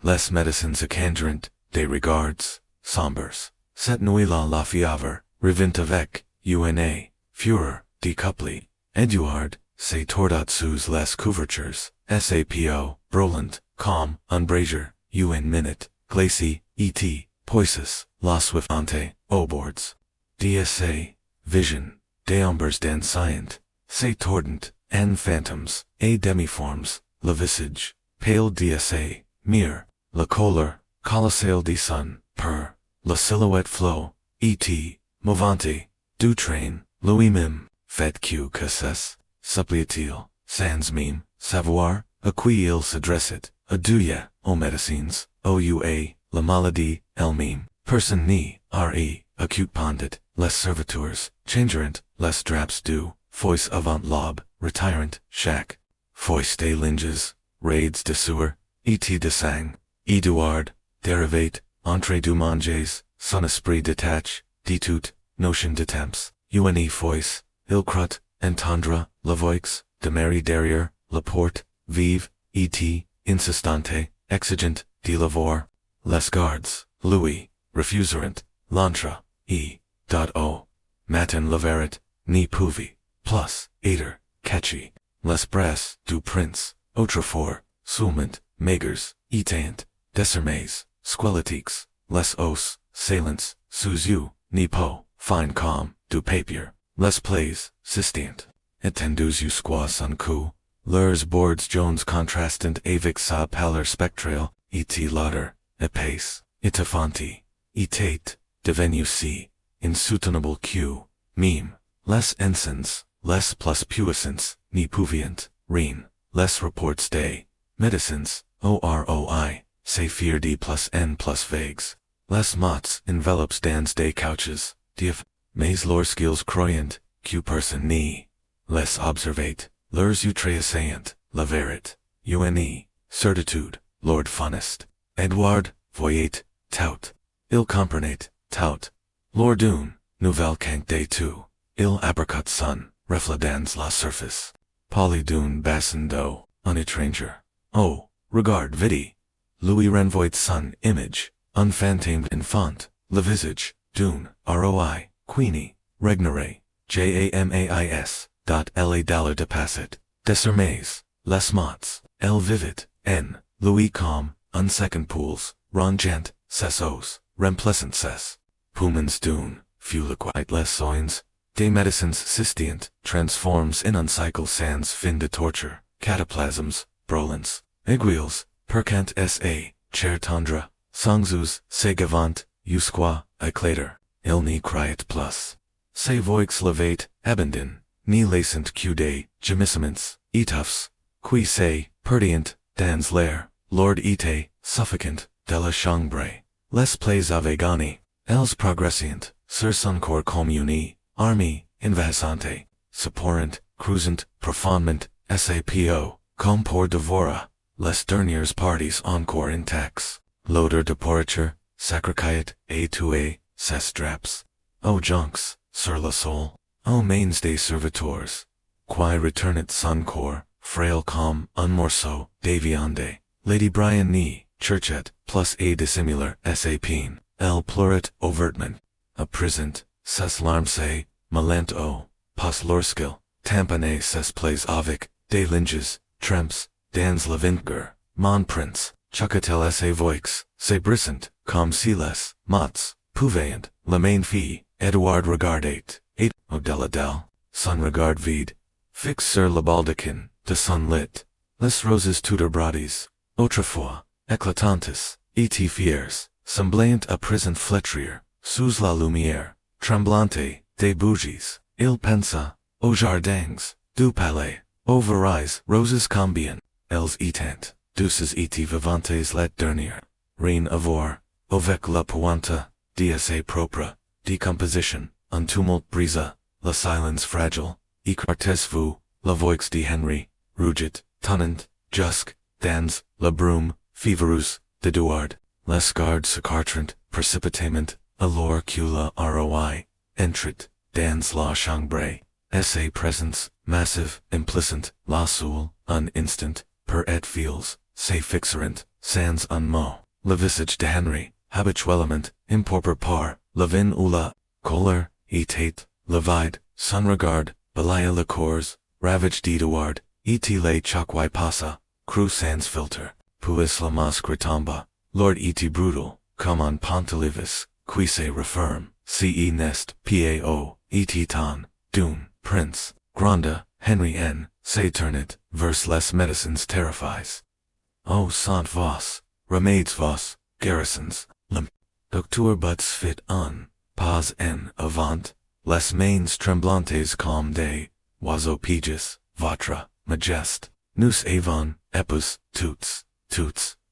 Les médecins acandrent, des regards, sombres, cette nuit-là la fièvre, revint avec, una, fureur, découplée, Eduard, se tordat sous les couvertures, sapo, brûlant, comme, un brazier, une minute, glacis, et, poisus, la suivante, au boards. DSA, vision, déombres danscient, se tordant, en phantoms, et demi-formes, le visage, pale DSA, mirror, la couleur, colossale de sun, per, la silhouette flow, et, mouvante, du train, lui-même, fait que cesse, suppliait-il, sans mime, savoir, à qui il s'adressait, adieu, aux médecins, oua, la maladie, elle-même, personne ni, re, acute pendit, les serviteurs, changerant, les draps du, foisse avant l'aube, retirant, chaque, foisse des linges, raids de sueur, et de sang, Eduard, dérivate, entrée du manges, son esprit détache, de toute, notion de temps, une foisse, il crut, entendre, la voix, de Mary Derrière, la porte, vive, et, insistante, exigent, de l'avoir, les gardes, Louis, refuserant, l'entra, o, matin leverit, ni pouvi, plus, aider, catchy, les bras, du prince, autrefois, soulment, maigres, étant, décermés, squelettiques, les os, salents, sous you, ni po, fine calm, du papier, les plays, sistant, étendus usquois en coup, leurs boards jones contrastant avec sa pâleur spectrale, et lauder, épaisse, étoffanti, etate, devenu si, insoutenable q, meme, les ensigns, les plus puissants, ni pouviant, rien, les reports des, médecins, oroi, se fier de plus n plus vagues, les mots, envelopes dans des couches, div, mais lorsqu'ils croyant, q person ni, les observate, leurs utreassaient, la verit, une, certitude, Lord Funest, Edward, voyait, tout, il comprenait, tout, Lordune, nouvelle canque des tout, il apricot sun, reflédans la surface, polydune bassin d'eau, un étranger, oh, regarde vidi, Louis renvoyed son image, unfantamed infant, le visage, d'une, roi, queenie, Regnere, JAMAIS, .la dollar depassit, Desermais, Les Mots, L Vivid, N, Louis Com, Unsecond Pools, Rongent, Cessos, Remplacent Ces, Pumans Dune, Fuliquite Les Soins, De Medicines Cystient, Transforms in Uncycle Sans Fin de Torture, Cataplasms, Brolins, Aiguilles, Percant S.A., Chair Tundra, Songzus, Segavant, Usqua, Eclator, Ilni Criet Plus, Se Voix Levate, Abendin, Ni Lacent Cude, Gemissiments, Etufs, Qui Se, Perdient, Dans Lair, Lord Ite, Suffocant, Della Changbre, Les Plays Avegani, Els Progressient, Sur Suncor Communi, Army, Invasante, Supporant, Cruisant, Profondment, SAPO, Com pour Devora, Les Derniers Parties Encore in Tax, Loader de Porriture, Sacriciate, A2A, Sestraps, O Junks, Sur la Sol, O Mains des Servitors, Qui Returnit Suncor, Frail Com, Unmorceau, Daviande, Lady Brian Knee, Churchet, plus A Dissimilar, Sapine, L Plurit, Overtment, A Prisant, Ses Larmse, Malent O, Pos Lorskill, Tampane Ses Plays Avic, De Linges, Tremps, Dans Levintger, Mon Prince, Chucatel sa Voix, Se Brissant, Com Siles, Mots, Pouvaillant, Lemaine Fee, Edouard Regardate, 8, Odeladel, Sun Regard Vide, Fix Sur le Baldaquin, de Sunlit, Les Roses Tudor Brodis, Autrefois, Éclatantes, et fiers, Semblant à Prison Flétrier, Sous la Lumière, Tremblante, des Bougies, Il Pensa, Aux Jardins, Du Palais, Au Verise, Roses Combien, Els Etant, Douces et Vivantes let Dernière, Reine Avoir, Avec la Puanta, DSA Propre, Decomposition, Un Tumult Brisa, La Silence Fragile, Écartes Vous, La Voix de Henry, Rugit, Tonnant, Jusk, Dans, La Brume, Feverus, de Duard, Les Gardes Secartrant, Precipitement, Allure Cula ROI, Entrit, Dans La Changbre, SA Presence, Massive, Implicit, La Soul, Un Instant, Per et Feels, Se Fixerant, Sans Un Mot, Le Visage de Henry, Habituellement, Improper Par, Levin Ula, Kohler, Etate, Levide, Sunregard, Belaya Liqueurs, Ravage d'Edouard, Et Le Chakwai Passa, Cru Sans Filter, Puis la Masque Retomba, Lord Et Brutal, Come on Pontelivis, Qui se Referm, Ce Nest, Pao, Et Ton, Dune, Prince, Gronda, Henry N, Se Turnit, Verse Les Medicines Terrifies. O Sant Vos, Remades Vos, Garrisons, Lim, Docteur Buts Fit Un, Pas en Avant, Les Mains Tremblantes Calm Day, Oiseau Pegis, Vatra, Majest, Nous Avon, Epus, Toots,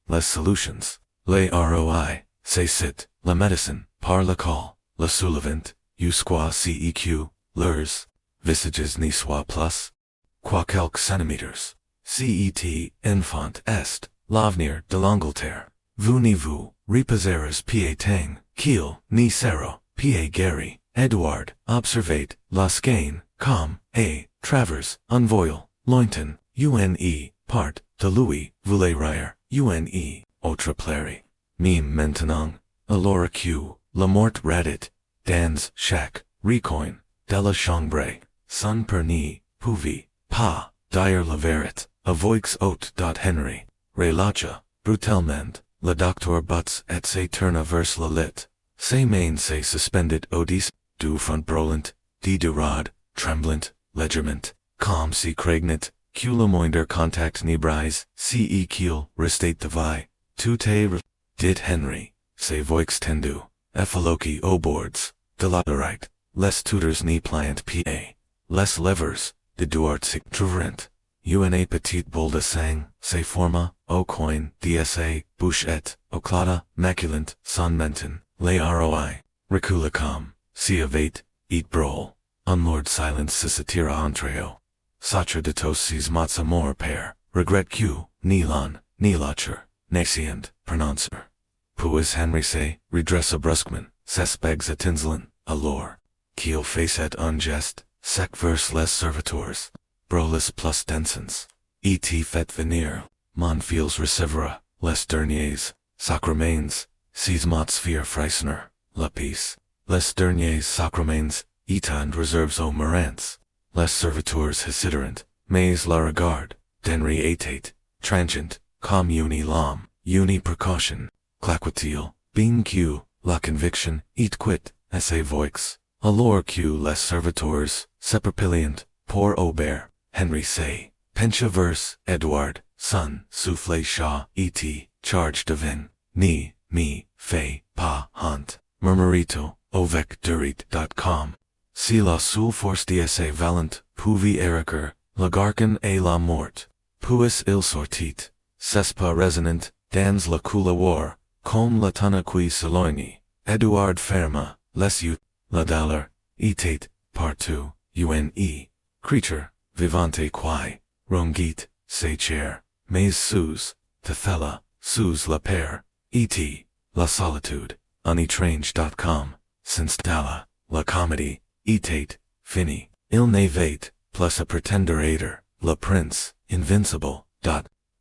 Les Solutions, Les ROI, Se Sit, La Medicine, Par la Call, La Soulevant, Usqua CEQ, Lurs, Visages ni soit plus, Qua quelques centimeters, CET, Infant Est, L'avenir de l'Angleterre, Vous ni vous, Reposeras P.A. Tang, Kiel, ni Sero, P.A. Gary, Edouard, Observate, Lascaine, Com, A, Travers, Unvoil, Lointon, UNE, Part, de Louis, Voulay-Rire, UNE, Autre Plairie, Meme Maintenant, Alora Q, La Mort Radit, Dans, Shack, Recoin, Della Changbre, Sun Perni, Pouvi, Pa, Dire Laverit, Avoix Haute. Henry, Relacha, Brutelmend, Le Docteur Butts et se Turna Vers la Lit, Se Main se Suspended Odis, Du Front Brolant, D. Durad, Tremblant, Legerment, Com si Cragnit, Culemoinder Contact Nibrise, Ce Kiel, Restate Devi, Tute Dit Henry, Se Voix Tendu, Ephaloki O Boards, Delaterite, Les Tutors ni Pliant P.A., Les Levers, de Duart Sic Truvrent, Una Petite Bolde Sang, Se Forma, O Coin, DSA, Bouchette, Oclata, Maculant, Son Menton, Les ROI, Reculicom, Si Avate, Eat Brol, Unlord Silence Cicatira Entreo, Satra de Tossis Matza Mor Pair, Regret Q, Nilon, Nilacher, Nascient, Pronouncer. Puis Henry Se, Redressa Bruskman, Sespegs Atinslan, Allure, Kiel Facet Ungest, Sec Vers Les Servitors, Brolis plus Densens, Et Fet Venir, Monfils Recevera, Les Derniers, Sacramains, Sees Mots Fear Freisner, Lapis, Les Derniers Sacramains, eta and reserves au marants, les serviteurs hesiderant, mais la regard, denry atate, transient, com uni lam, uni precaution, claquetil, being q, la conviction, et quit, essa voix, allure q les serviteurs, seperpilliant, pour aubert, Henry say, pencha verse, Edward, son, souffle shaw, et, charge divin, ni, me, fe, pa, hunt, murmurito, ovecdurit.com. Si la seule force d'essa valent, pouvi ericer, lagarcan et la mort, puis il sortit, cespa resonant, dans la couleur, comme la tana qui s'éloigne, Edouard ferma, les yeux, la dollar, etate, partout, une, creature, vivante qui, rongit, se chair, mais sous, tethella, sous la paire, et, la solitude, unetrange.com, s'installa, la comédie, etate, fini, il n'avait, plus a pretenderator, le prince, invincible,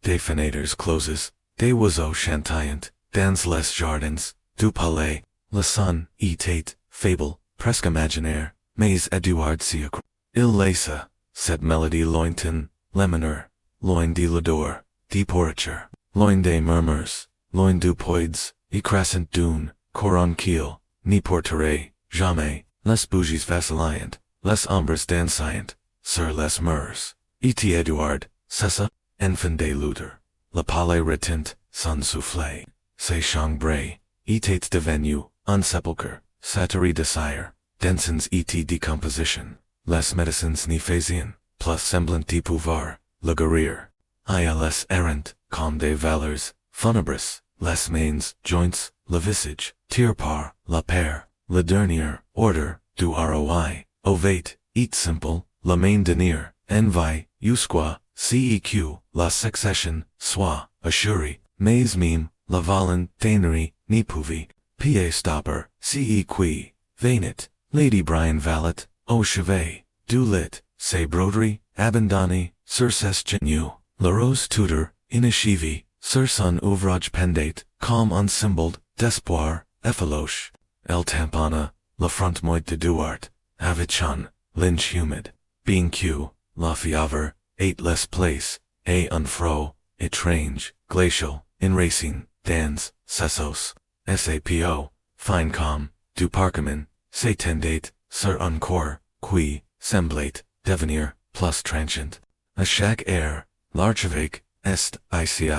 Définators closes, des oiseaux chantillant, dans les jardins, du palais, le son, etate, fable, presque imaginaire, mais Edouard siècle. Il laissa, cette mélodie lointain, lemoneur, loin de l'odeur, de pourriture, loin des murmures, loin du poids, écrasant d'une, coron kiel, ni porterai, jamais, les bougies vacillant, les ombres dansant, sur les murs, et Edouard, cessa, enfant des lutteurs, le palais retint, son souffle, se chambre, etate devenu, un sépulchre, satire desire, densins et decomposition, les médecins néphasiens, plus semblant de pouvoir, le guérir, ils errant, comme des valeurs, funebres, les mains, joints, le visage, tire par, la paire, le dernier, order, du roi, ovate, et simple, la main denier, envie, usqua, ceq, la succession, soit, assuri, mais meme, la volen, tannery, ni pouvi, pa stopper, cequi, vainit, Lady Brian Valet, au chevet, du lit, say broderie, abandonné, sur ses genoux, la rose Tudor, inachivi, sur son ouvrage pendate, comme un symbole, d'espoir, effiloche, el tampona, la front moite de Duart, avichon, lynch humid, being q, la fièvre, eight less place, a unfro, étrange, glacial, in racing, dans, sessos, sapo, fine com, du parchemin, se tendate, sur un corps, qui, semblate, devenir, plus transient, a chaque air, l'archevêque, est, ici,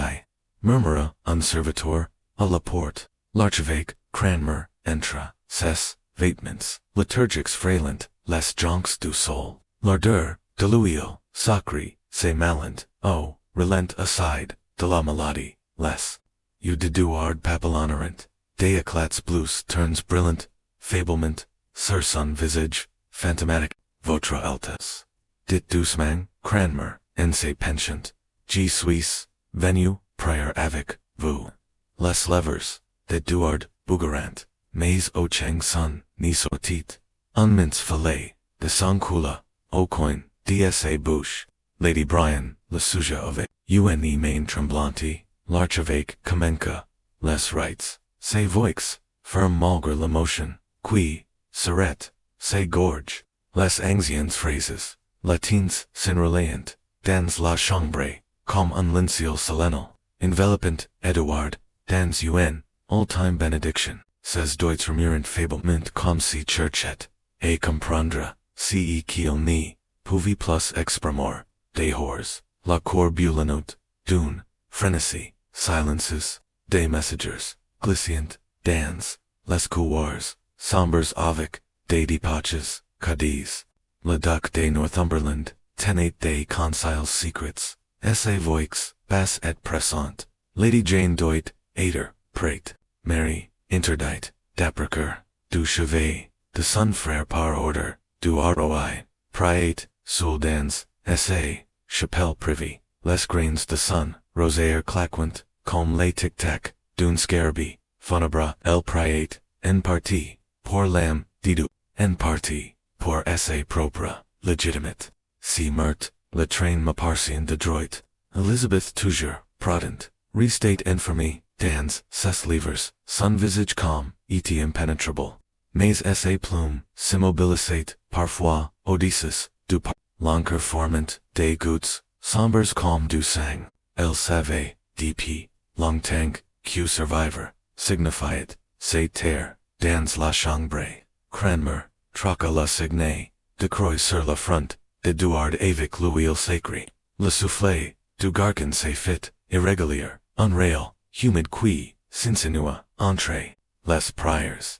murmura, un serviteur, à la porte, l'archevêque, Cranmer, entra, ses, vêtements, liturgiques frailant, les joncs du sol, l'ardeur, deluio, sacri, se malant, oh, relent aside, de la maladie, les, you deduard papillonerant, des éclats bleus turns brillant, fablement, sur son visage, phantomatic, votre altesse. Dit doucement, Cranmer, en se penchant, G. Suisse, venu, prior avec, vous. Les levers, d'Edouard, Bougarant, mais au cheng son, ni sortit, un mince filet, de sang coula, au coin, dsa bouche, Lady Brian, le sujet of it, une main tremblante, l'archevêque, Kamenka, les rights, se voix, firm malgré l'émotion, qui, serait, se gorge, les anciennes phrases, latines, sin relayant, dans la chambre, comme un lincial solennel, envelopant, Edouard, dans un, old-time benediction, says Deutsch remirant fablement comme si churchet, et comprendre, ce qu'il ni, pouvi plus exprimor, des hors, la corbulanot, d'une, frénésie, silences, des messengers, glissant, dans, les couloirs, sombres avec, des dépatches, Cadiz, le duc de Northumberland, tenait des conseils secrets, essa voix, basse et pressante, Lady Jane Doit, Ader, prate, Mary, interdite, d'aprecer, du chevet, de son frère par order, du roi, priate, soldans, essa, chapelle privy, les grains de sun, rosaire claquant, comme les tic-tac, d'une scarabée, funebra, el priate, en partie, pour l'âme, didu, en partie, pour essa propre, legitimate, si meurt, le train m'appartient de droit, Elizabeth toujours, prudent, restate infamy, dans, ses livres, son visage calm, et impenetrable, mais essa plume, s'immobilisait, parfois, Odysseus, du par, l'encre formant, des gouttes, sombres comme du sang, elle savait, dp, longtemps, que survivor, signifiait, c'est terre, dans la chambre, Cranmer, troca la signe, Découvrez sur la front, Edouard avec l'huile sacrée, le soufflet, du gargan c'est fit, irrégulier, unreal, humid qui, s'insinua, Entre, les priors.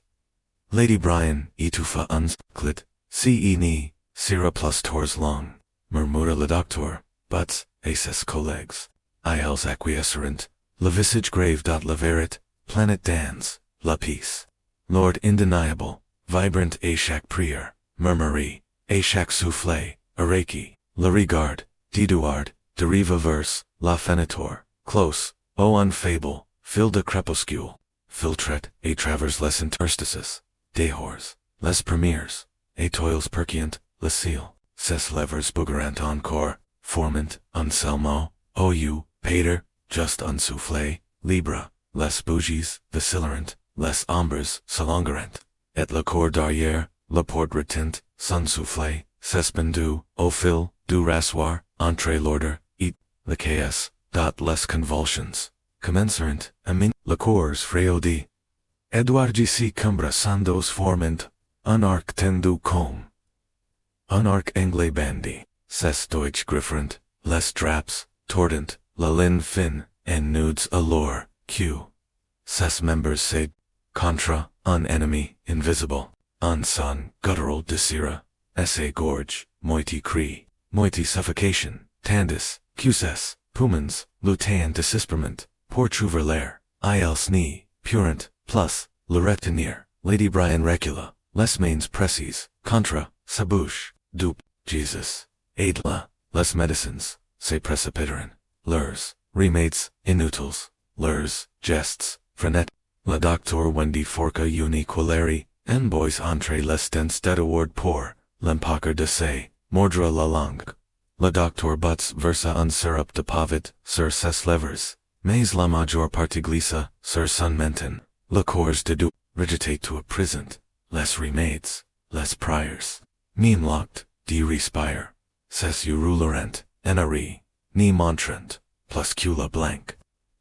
Lady Brian, étouffa unclit, ce ni, sera plus tours long, murmura le docteur, but, et ses collègues, ils acquiescerent, le visage grave la verite, planet dans, la peace. Lord indeniable, vibrant à chaque prière, murmurie, à chaque soufflet, araki, le regard, d'Edouard, derive verse, la fenitor, close, ô unfable, fil de crépuscule, filtret, à travers les interstices, des hors, les premiers, et toils perciant, le ciel, ses lèvres bougerant encore, formant, un seul mot, ou, pater, just un soufflet, libre, les bougies, vacillerant, les ombres, s'alongerant, et le corps derrière, la porte retint, son soufflet, suspendu, au fil, du rasoir, entre l'ordre, et, le chaos, les convulsions, commencerant, le corps fraudi. Edouard G.C. cumbra sandos formant, un arc tendu comme. Un arc anglais bandy, ses deutsch grifferent, les draps, tordant, la ligne fin, en nudes allure, q. Ses members said, contra, un ennemi, invisible, un son, guttural desira, essa gorge, moiti cri, moiti suffocation, tandis, qses, pumens, lutean desisperment, pour trouver l'air, il sni, purent, plus, le retenir, Lady Brian recula, les mains précises, contra, sa bouche, dupe, Jesus, aide-la, les médecins, se précipiteren, leurs, remades, inutiles, leurs, gestes, frenet, le docteur Wendy forca uniquilari, en bois entre les dents d'Edouard pour, l'empaquer de se, mordre la langue. Le docteur buts versa un syrup de pavot sur ses lèvres, mais la majeure partie glissa sur son menton, le corps de du, rigite to a present, les remades, les priors, meme locked, de respire, ses urulorent, enari, ni montrant, plus cula blanc,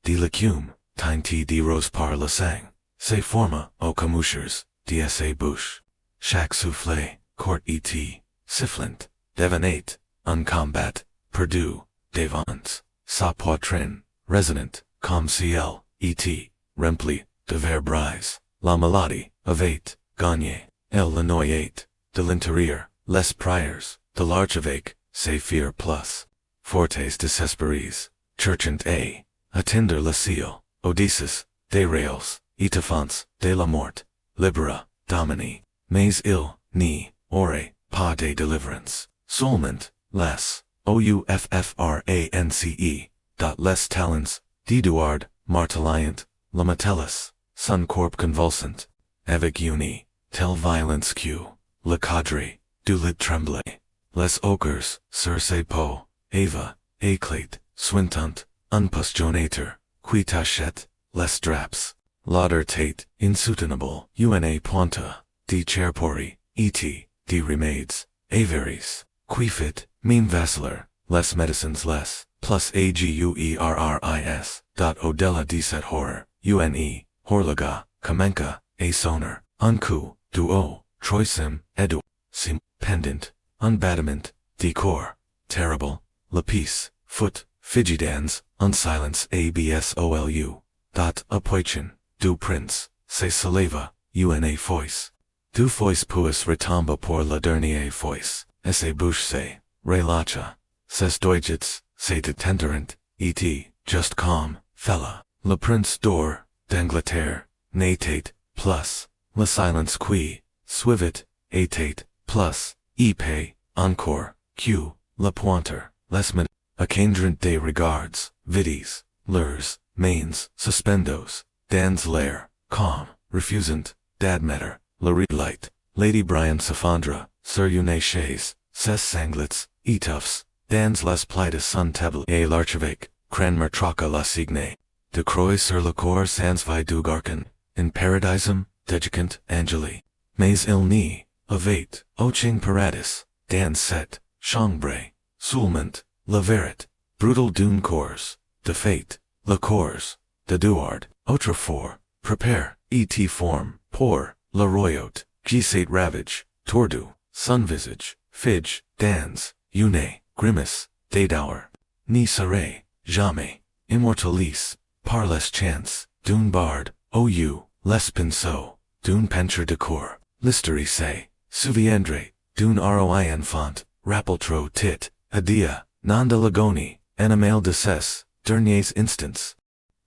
de l'écume, tinti de rose par le sang, se forma, au camuchers, de sa bouche, chaque soufflet, court et, sifflant, devanate, un combat, perdu, devant, sa poitrine, resonant, comme ciel, et, rempli, de verbrise, la maladie, avait, gagné, elle le noyait, de l'intérieur, les priors, de l'archevêque, ses fear plus, fortes desesperies, churchant a, attendre le ciel, Odysseus, des rails, étouffants, de la mort, libera, domini, mais il, ni, ore, pas de deliverance, seulement, les, ouffrance, les talents, d'Edouard, marteliant, le metellus, son corps convulsant, avec uni, tel violence que, le cadre, du lit tremblé, les ochres, sur ses peaux, eva, éclate, swintant, un pustionator, qui tachette, les draps, lauder tate, insoutenable, una pointa, de cherpori, et, de remades, averies, qui fit, mean vaciller, les médecins les, plus aguerris, odella decet horror, une, horlaga, kamenka, a sonar, uncu, duo, troisim, edu, sim, pendant, unbattiment, decor, terrible, la peace, foot, figidans, unsilence absolu, apoichin, du prince, se saleva, una foice, du foice puis retomba pour la dernière foice, essa bouche se, relacha, ses doigets, se detenderent, et, just comme, fella, le prince d'or, d'Angleterre, natate, plus, le silence qui, suivit, atate, plus, epay, encore, q, le pointer, les med, accadrant des regards, vidis, leurs, mains, suspendos, dans l'air, calm, refusant, d'admetter, le relight, Lady Brian Safandra, sur une chaise, ses sanglets, étouffes, dans les plis de son table et l'archevêque, Cranmer troca la signe, Découvrez sur le corps sans vie du garcan, in paradisum, dejicant angeli, mais il n'y avait aucun paradis, dans cette chambre, seulement la vérité, brutal d'une course, de fait, la course, de dehors, autrefois, prepare, et forme, pour, la royote, qui s'est ravage, tordu, son visage, fige, dans, une, grimace, dédour, ni serait, jamais, immortalis, par les chances, d'une barde, ou, les pinceaux, d'une peinture de cour, l'historique, souviendrai, d'une roi enfant, rappel trop tit, adia, non de l'agonie, animal de ses, derniers instants.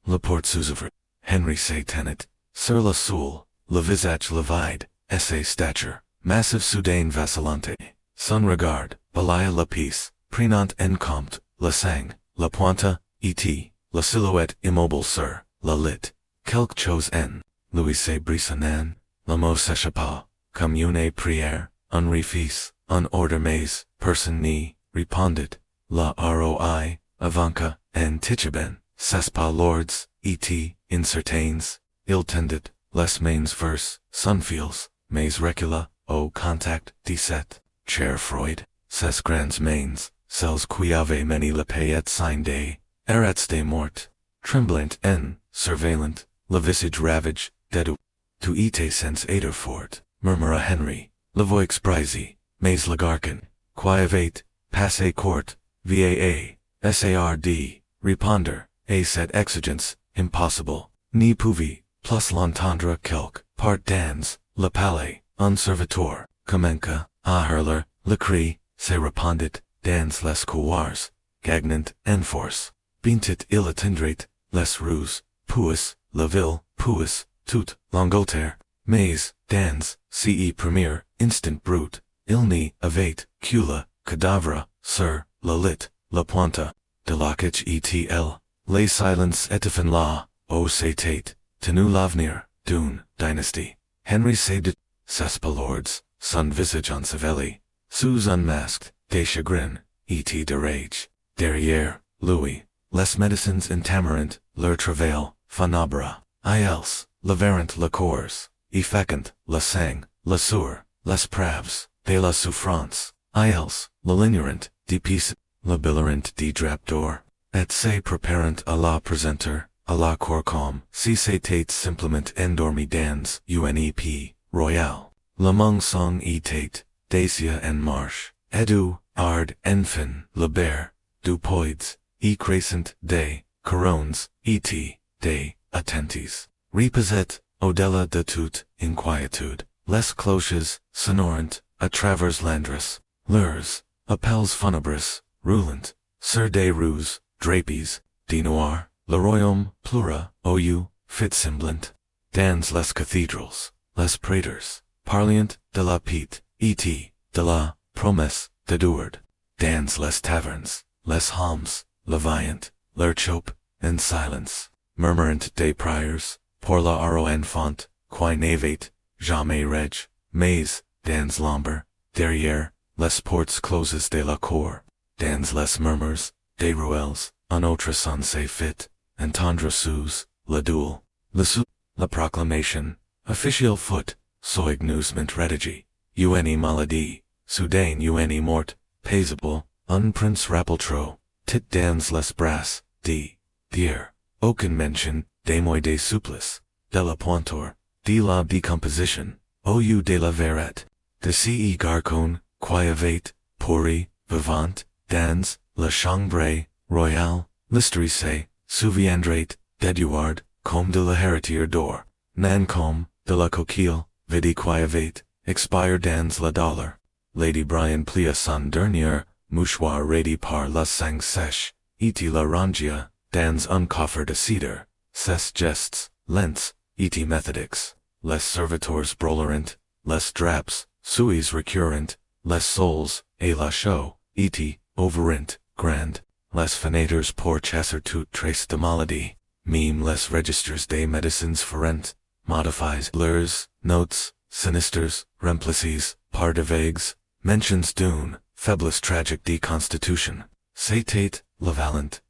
Le porte sous-ouvre, Henry say tenet, sur la soule, le visage livide, essa stature, massive soudain vacillante, son regard, balaya la piece, prenant en compte, la sang, la pointe, et, la silhouette immobile sur, la lit, quelque chose en, Louis say brisonnan, la mot s'échappa, comme une prière, un refis, un ordre mais, personne n'y, répondit, la roi, avanca, en tichaben, ses pas lords, et, incertains, il tendit, les mains vers, sunfields, mais recula, au contact, 17, cher Freud, ses grands mains, celles qui avaient many le payet sign day, erats de mort, tremblant en, surveillant, le visage ravage, dedu, tu étais sens aider fort, murmura Henry, le voix brisée, mais le garcan, qui avait, passé court, VIII, SARD, répondre, et cette exigence, impossible, ni pouvait, plus l'entendre quelque, part dans, le palais, un serviteur, commença, à hurler, le cri, se répandit, dans les couloirs, gagnant, en force, bintit il attendrait, les rues, puis, la ville, puis, toute, l'Angleterre, mais, dans, ce premier, instant brut, il n'y avait, que le, cadavre, sur, la lit, la pointe, de l'ocage et les silences étouffant là, au c'était, tenu l'avenir, d'une, dynastie. Henry cédait, ses palords, son visage enseveli, sous un masque, de chagrin, et de rage. Derrière, Louis, les médecins intamarant, leur travail, fanabra, ils, leverant la course, et fecant, la sang, la sueur, les praves, de la souffrance, ils, la l'ignorant, de peace, la billerant de drap d'or, et se préparant à la présenter, à la cour comme, si c'était simplement endormi dans, UNEP, royale. Le monde son était, dacia en marche, edu, ard, enfin, le bear, du poids, e crescent, des, couronnes, et, des, attentis. Reposait, au-delà de toute, inquiétude, les cloches, sonorant, à travers l'andres, leurs, appels funebres, roulant, sur des roues, drapees, de noir, le royaume, pleura, ou, fit semblant, dans les cathédrals, les prêteurs, parliant, de la paix, et, de la, promesse, de Deward, dans les tavernes, les halms, le vaillant, leur chope, en silence, murmurant des prières, pour la enfant, qui n'avait, jamais reg, mais, dans l'ombre, derrière, les portes closes de la cour, dans les murmures, des ruelles, un autre son se fit, entendre sous, le duel, le sous, la proclamation, official foot, soigneusement rédigé, une maladie, soudain une mort, paisible, un prince rappel trop, tit dans les bras, dire, aucune mention, des mois des supplices, de la pointure, de la décomposition, ou de la verette, de ce garcon, qui avait, pourri, vivant, dans, la chambre, royale, l'historique, souviendrait, d'Edouard, comme de la héritière d'or, nan comme, de la coquille, vidi qui avait, expire dans la dollar. Lady Brian plia son dernier, mouchoir ready par la sang sèche, et la rangia, dans un coffre de cedar, ses gestes, lents, et méthodiques, les serviteurs brûlants, les draps, suis recurrent, les souls, et la show, et, overrent, grand, les fenêtres pour chasser toute trace de maladie, meme les registers des médecins forent, modifies blurs, notes, sinisters, remplaces, par de vagues, mentions d'une, faiblesse tragique de constitution, c'était, le valant,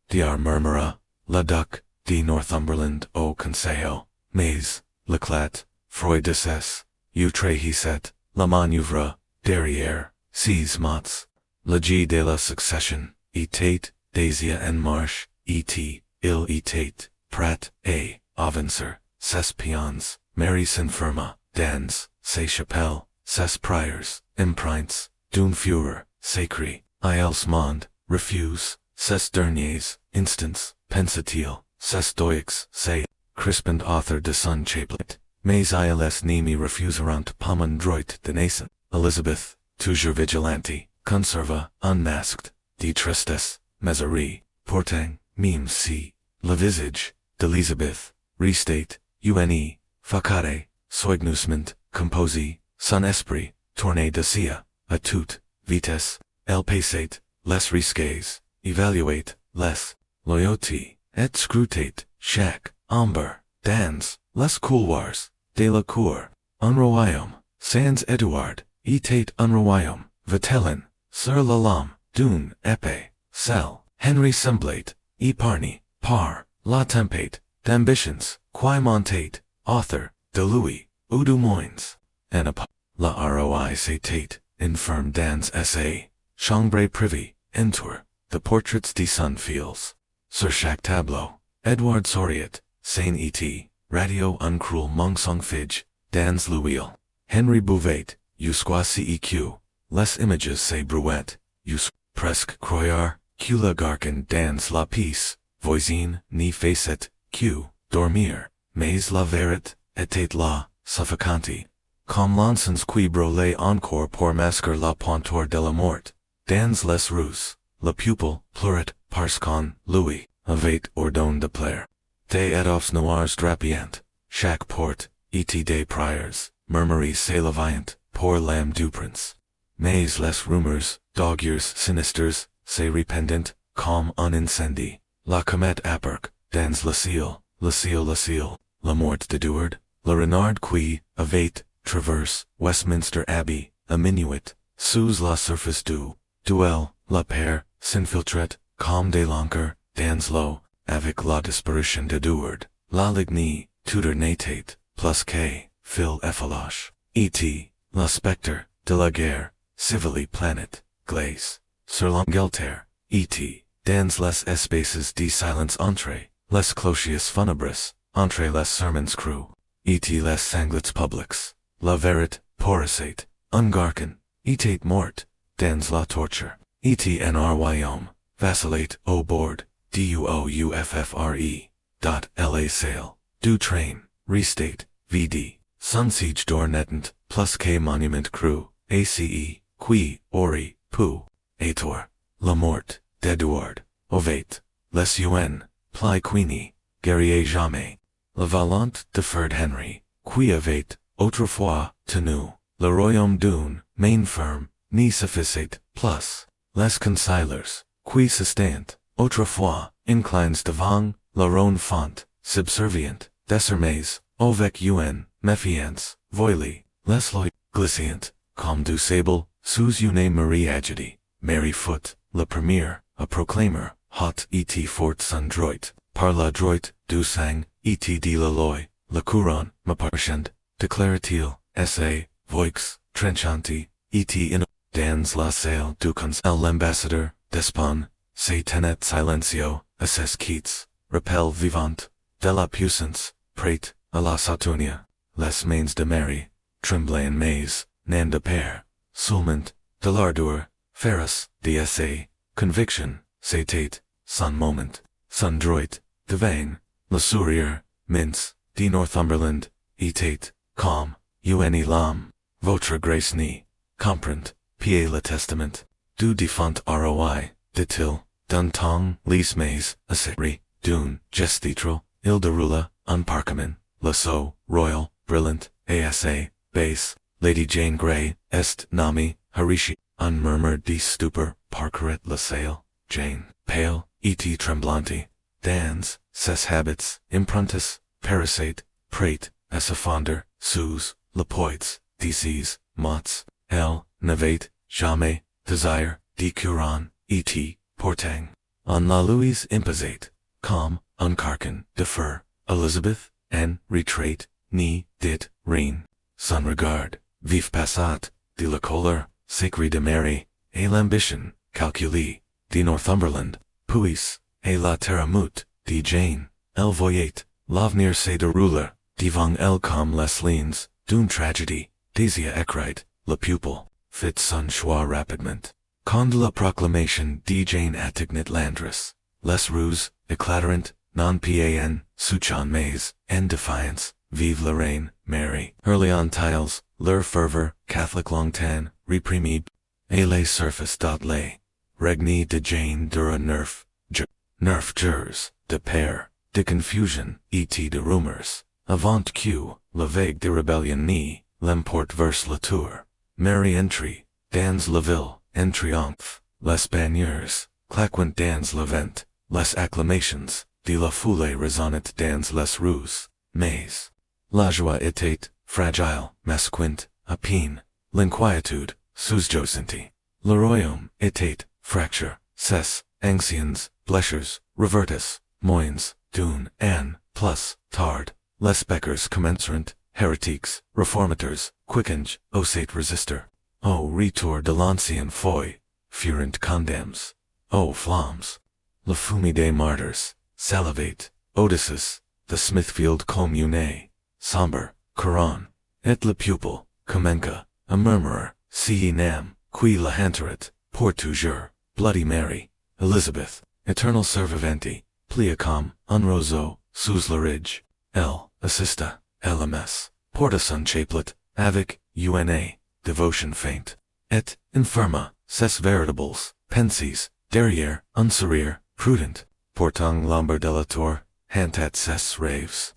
de murmura, la duc, de Northumberland au conseil, mais, l'éclat, Freud de ses, Utrehisset, la manœuvre, derrière, six mots. Legis de la succession, etate, Daisia and Marsh, et, il etate, Pratt, a, avancer, ses pions, Mary s'infirma, dans, ses chapelles, ses priors, imprints, d'une fureur, sacré, ils monde, refuse, ses derniers, instants, pensatil, ses stoics, say, crispend author de son chaplet, mais ils nemi refuserant pommon droit de nascent, Elizabeth, toujours vigilante, conserva, unmasked, de tristes, mezerie, portang, meme c, le visage, d'Elizabeth, restate, une, facare, soignusment, composi, son esprit, tourne de sia, a tout, vitesse, el passate, les risques, evaluate, les, loyauté, et scrutate, chaque, amber, dans, les couloirs, de la cour, un royaume, sans Edouard, etate un royaume, Vitelin, sur la lame, d'une épée, celle, Henry semblate, épargne, par, la tempête, d'ambitions, qui montate, author, de Louis, ou du Moins, Anapa, la roi tate, infirme dans sa, chambre privée, entour, the portraits de son fils. Sur chaque tableau, Edouard Soriot, Saint et, radio uncruel monsong fige, dans l'huile, Henry Bouvet, jusqu'à ceq, les images se brouet, presque croire, que la garcan dans la pièce, voisine, ni facet, que, dormir, mais la vérité, était là, suffocante, comme l'encens qui brûlait encore pour masquer la pointure de la mort, dans les rues, la pupille, pleurait, parce qu'on, Louis, avait ordonné de plaire. Des étoffes noires drapiant, chaque porte, et des prières, murmuries s'élevaient, pour l'âme du prince. Mais les rumeurs, d'augures sinistres, se répandent, comme un incendie. La comète apparque, dans le ciel, la mort d'Edouard, le renard qui, avait, traverse, Westminster Abbey, a minuit, sous la surface du, duel, la paire, s'infiltrate, comme des lancres, dans l'eau, avec la disparition d'Edouard, la ligne, Tudor n'était, plus que, fil effaloche, et, la spectre, de la guerre, civilly planet, glace, sur l'Angleterre, et, dans les espaces de silence entre, les cloches funebres, entre les sermons creux, et les sanglets publics, la vérité, pourrissait, ungarcan, était morte, dans la torture, et en royaume, vacillate au bord, dououffre, la sail, du train, restate, vd, sun siege d'ornetant, plus que monument creux, ace, qui, ori, pu, ator, la mort, d'Edouard, ovate, les un, pli quini, guerrier jamais, la valente deferred Henry, qui avait, autrefois, tenu, le royaume d'une, main ferme, ni sufficit, plus, les consilers, qui sustainent, autrefois, inclines devant, la ronde font, subservient, désormais, avec un, méfiance, voili, les lois, glissant, comme du sable, sous une Marie agitée, Mary foot, le premier, a proclaimer, hot et fort son droit, par la droite, du sang, et de la loi, la couronne, m'appartient, déclare-t-il, sa, voix, trenchante, et in, dans la salle du conseil l'ambassadeur, despon, se tenait silencio, asses quittes, rappel vivant, de la puissance, prête, à la Saturnia, les mains de Mary, tremblaient mais, nan de père, soulment, de l'ardeur, féroce, de sa, conviction, c'était, son moment, son droit, divine, le sourire, mince, de Northumberland, était, calme, une l'âme, votre grace ni, comprend, pied le testament, du défunt roi, dit-il, d'un temps, les mais, a série, d'une, gestitro, il derula, un parchemin, le sceau, royal, brillant, asa, base, Lady Jane Grey, est nami, harishi, un murmur de stupor, parcourait la salle, Jane, pale, et tremblante, dans, ses habits, improntus, parasite, prate, as a fonder, sous, le poits, disease, mots, elle, n'avait, jamais, desire, de curan, et, portang, on la Louise imposate, comme, un carcan, defer, Elizabeth, en, retrait, ni, dit, reine, son regard, vif passat, de la colère, sacré de Mary, et l'ambition, calculi, de Northumberland, puis, et la terre de Jane, elle voyait, l'avenir c'est de ruler, devant elle comme les lignes, d'une tragédie, désir écrite, le pupil, fit son choix rapidement. Quand la proclamation de Jane attignit Landres, les rues, éclatarant, non pan, souchon mais, en defiance, vive la reine, Mary, early on tiles, leur fervor, Catholic longtemps, reprimé, et les surfaces dot les, régner de Jane dura nerf jurs, de père, de confusion, et de rumors, avant que, la vague de rebellion ni, l'emporte vers la tour, Mary entry, dans la ville, en triomphe, les bannières, claquant dans la vente, les acclamations, de la foule résonnent dans les rues, mais, la joie était, fragile, mesquinte, à peine, l'inquiétude, sous-jacente, le royaume était, fracture, ses, anciens, blessures, revertis, moins, d'une, an, plus, tard, les beckers commencerant, heretiques, reformateurs, quickened, osate resister, au retour de l'ancien foi, furent condemns, o flammes, la fumée des martyrs, salivate, Odysseus, the Smithfield commune, sombre, Coron, et le pupil, Comenca, a murmurer, si nam, qui la hanterit, pour toujours, Bloody Mary, Elizabeth, eternal survivente, pliacom, un roseau, sous la ridge, L, assista, LMS, porta son chaplet, avec, una, devotion faint, et, infirma, ses veritables, pensis, derrière, un sourire, prudent, portant l'ombre de la tour, hantat ses raves.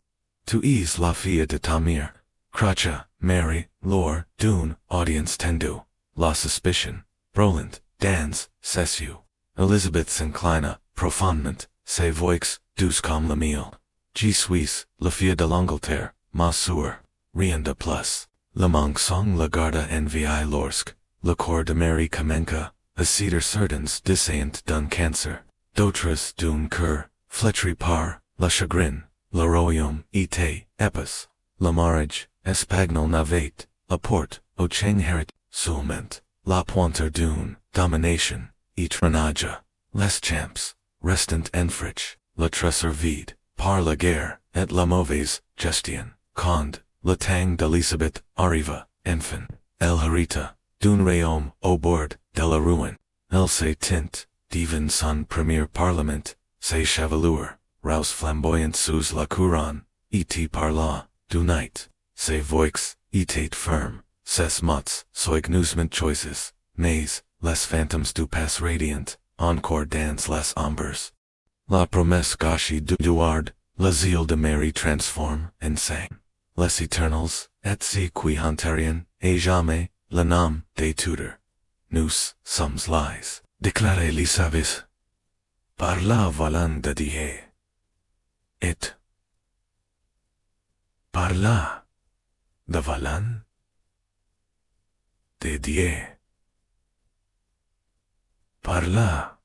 To ease la fille de Tamir, Cracha, Mary, lore, d'une, audience tendu, la suspicion, Roland, dans, cessu, Elizabeth s'inclina, profondement, ses voix, douce comme la miel. G. Suisse, la fille de l'Angleterre, ma soeur, rien de plus. Le mensonge la garda en vie lorsque, le corps de Mary Kamenka, a cedar certains dissaint d'un cancer, d'autres d'un cœur, flétri par, le chagrin, le royaume était, épais, le mariage, espagnol n'avait, la porte, au changherit, seulement, la pointure d'une, domination, etrenaja, les champs, restant en friche, le trésor vide, par la guerre, et la mauvaise gestion, quand, le temps d'Elisabeth arriva, enfin, elle hérita, d'un royaume au bord de la ruine, elle se tint, devant son premier parlement, ses chevelures, rose flamboyant sous la couronne, et parla, du night, ses voix, étaient fermes, ses mots, soigneusement choices, mais, les phantoms du pass radiant, encore dans les ombres. La promesse gâchée du Duard, le zèle de Mary transforme, en sang. Les éternels, et si qui hanterien, et jamais, le nom des Tudors. Nous sommes lies. Déclarez les services. Par la volant de Dieu. Et. Par la. De volant. De Dieu. Par la.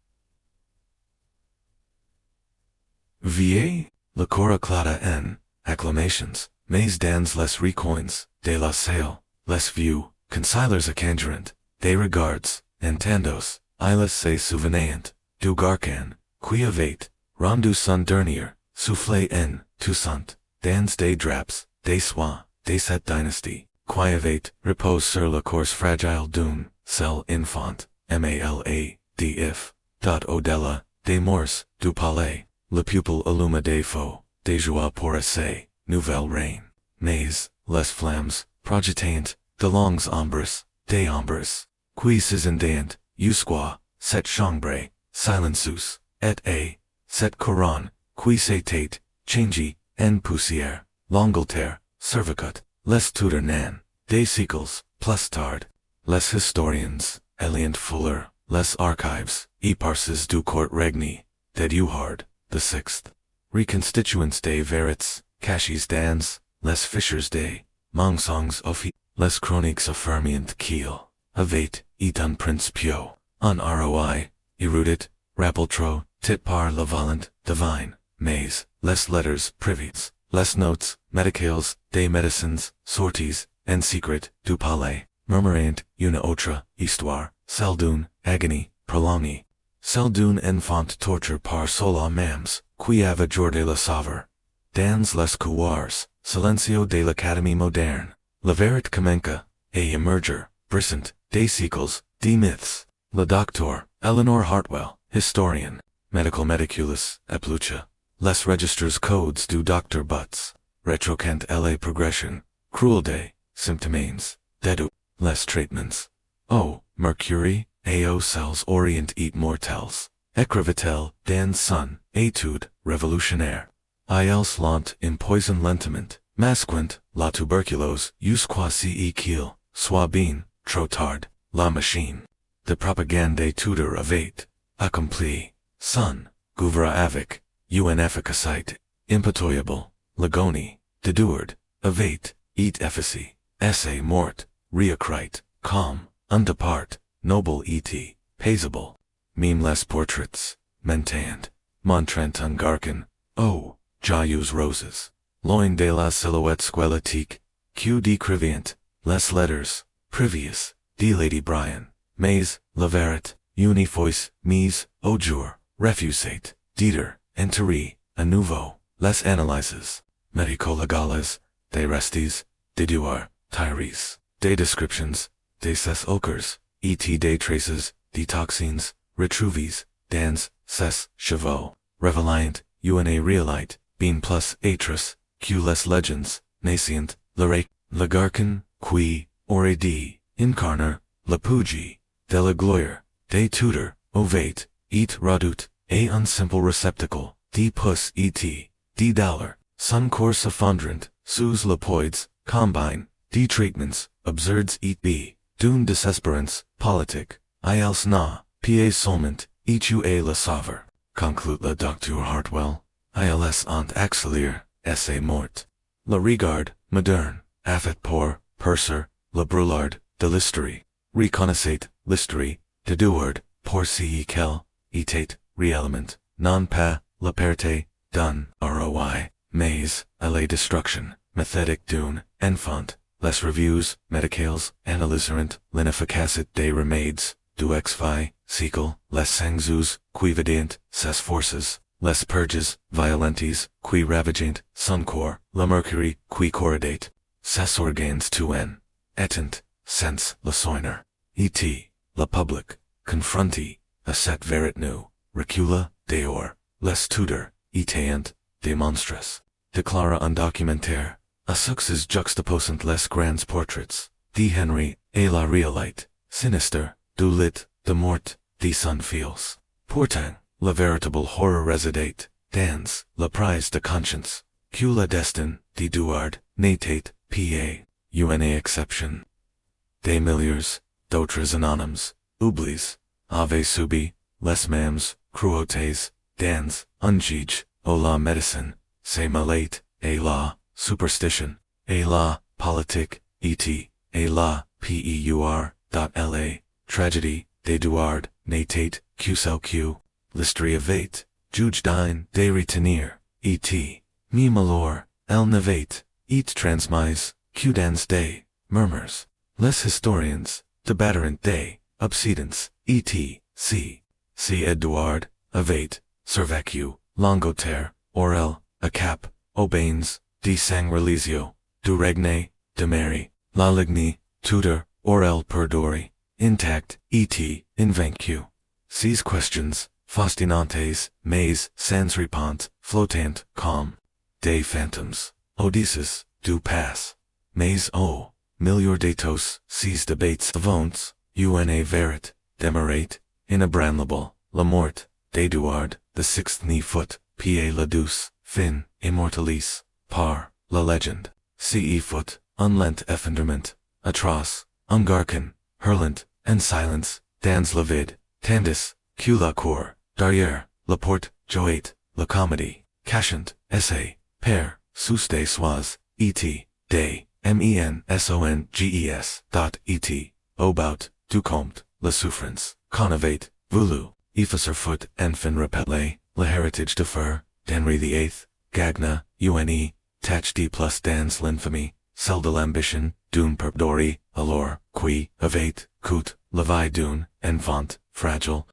VIII, le cor éclata en acclamations, mais dans les recoins, de la salle, les vieux, consilers accandurant, des regards, entendos, ils se souvenaient, du garcan, qui avait, rendu son dernier, soufflé en, Toussaint, dans des draps, des soins, de cette dynastie, qui avait, repose sur la course fragile d'une, seule enfant, mala, d'if, au-delà, des murs, du palais, le pupil alluma des feux, des joies pourrissait, nouvelle reine, mais, les flammes, projetant, de longues ombres, des ombres, qui s'incendiant, jusqu'à, cette chambre, silencieuse, et a, cette couronne, qui s'était, changée, en poussière, l'Angleterre, servicut, les Tudors nan, des siècles, plus tard, les historiens, Eliant Fuller, les archives, parses du court régner, d'Eduard, the sixth, reconstituants des verits, cachets dans, les fichures des, mensonges offi, les chroniques affirmant qu'il, avait, et un prince pieux, un roi, érudit, rapeltro, tit par la volante, divine, mais, les letters privées, les notes, médicaux, des médecines, sorties, en secret, du palais, murmurant, une autre, histoire, celle d'une, agonie, prolongée. Celle d'une enfant torture par sola mams, qui avait jourdé la sauveur. Dans les couloirs, silencio de l'académie moderne. La vérité commença, et emerger, brissant, des siècles, des myths. Le docteur, Eleanor Hartwell, historian. Medical mediculus, eplucha. Les registres codes du Dr. Butts. Retrocant la progression. Cruelté, symptomanes. Dedu. Les traitements. O, Mercury, ao cells orient et mortels. Écrivatel, dans son, étude, révolutionnaire. Ils lente empoison lentement, masquant, la tuberculose, jusqu'à qu'il, soit bien, trop tard, la machine. De propagande Tudor avait, accompli, son, gouvreur avec, une efficacité, impitoyable, l'agonie, dédured, avait, et efficacy, essai mort, reacrite, calm, undepart, noble et, paisible. Meme les portraits, mentant, montrant un garcon, oh, joyeux roses. Loin de la silhouette squelettique, que décrivient, les letters, previous, de Lady Bryan, mais, la vérité, unifois, mise, au jour, refusate, Dieter, enterré, à nouveau, les analyses, médicaux légales, des restes, déduire, tires, des descriptions, des ses ochres, et des traces, des toxines, retrouves, dans, ses, chevaux, revelant, una realite, bien plus atres, que les legends, nascent, le garcon, qui, aurait dit, incarner, la pugie, de la gloire, des Tudors, ovate, et redoute, et un simple réceptacle, de puces et de dollars, son corps effondrant, sous le poids, combine, de traitements, absurds et b, d'une désespérance, politique, ils na, pieds seulement, et tu es la sauveur, conclut le docteur Hartwell, ils ont accéléré, essai mort. Le regard, moderne, a fait pour, percer, le brouillard, de l'histoire, reconnaissait, l'histoire, déduire, pour si quel, était, réellement, non pas, la perte, d'un, roi, mais, à la destruction, méthodique d'une, enfant, les reviews, médicaux, analysant, l'inefficacité des remèdes, du ex-vi, siècle, les sangs qui vident, ses forces, les purges, violentes, qui ravagent, son corps, le mercury, qui corrodate, ses organes tuen, étant, sens, le soigner, et, le public, confronté, à cette vérité nue, recula, dehors, les Tudors, étant, des monstres, déclara un documentaire, à succès juxtaposant les grands portraits, de Henry, et la réalite, sinister, du lit, de mort, de son fils. Pourtant, le véritable horreur résidait, dans, la prise de conscience, que le destin, de Duard, n'était, pa, une exception. Des milliers, d'autres anonymes, oublis, avaient subi, les mêmes, cruautés, dans, un juge, au la médecine, c'est malade, et la, superstition, et la, politique, et la, peur, tragédie, des Duard, n'était, qcelq, l'histoire avait, juge d'un, de retenir, et, mi malheur, elle n'avait, et transmise, que dans des, murmurs, les historiens, débatteront des, obsédants, et, si Edouard, avait, survécu, Langoter, Aurel, a cap, Aubaines, de sang religio, du régner, de Mary, la ligne, Tudor, Aurel perdure, intact, et, invaincu. Ces questions, fascinantes, mais, sans réponse, flottant, comme, des phantoms, Odysseus, du pass. Mais oh, milliard d'étos, ces debates avons, une vérité, demeurate, inébranlable, la mort, d'Edouard, the sixth foot, pied la douce, fin, immortalis, par, la légende, foot, un lent effondrement, atroce, un garcon, hurlant, en silence, dans le vide, tandis, que la cour, derrière, la porte, jouait, la comédie, cachant, essai, père, sous des soies, et, des, mensonges, et, about, du comte, la souffrance, qu'on avait, voulu, effacer foot, enfin rappeler, le héritage de fer, d'Henri VIII, Gagna, une, tach de plus dans l'infamie, celle de l'ambition, d'une per dorée, alors, qui, avait, coûte, la vie d'une, enfant, fragile,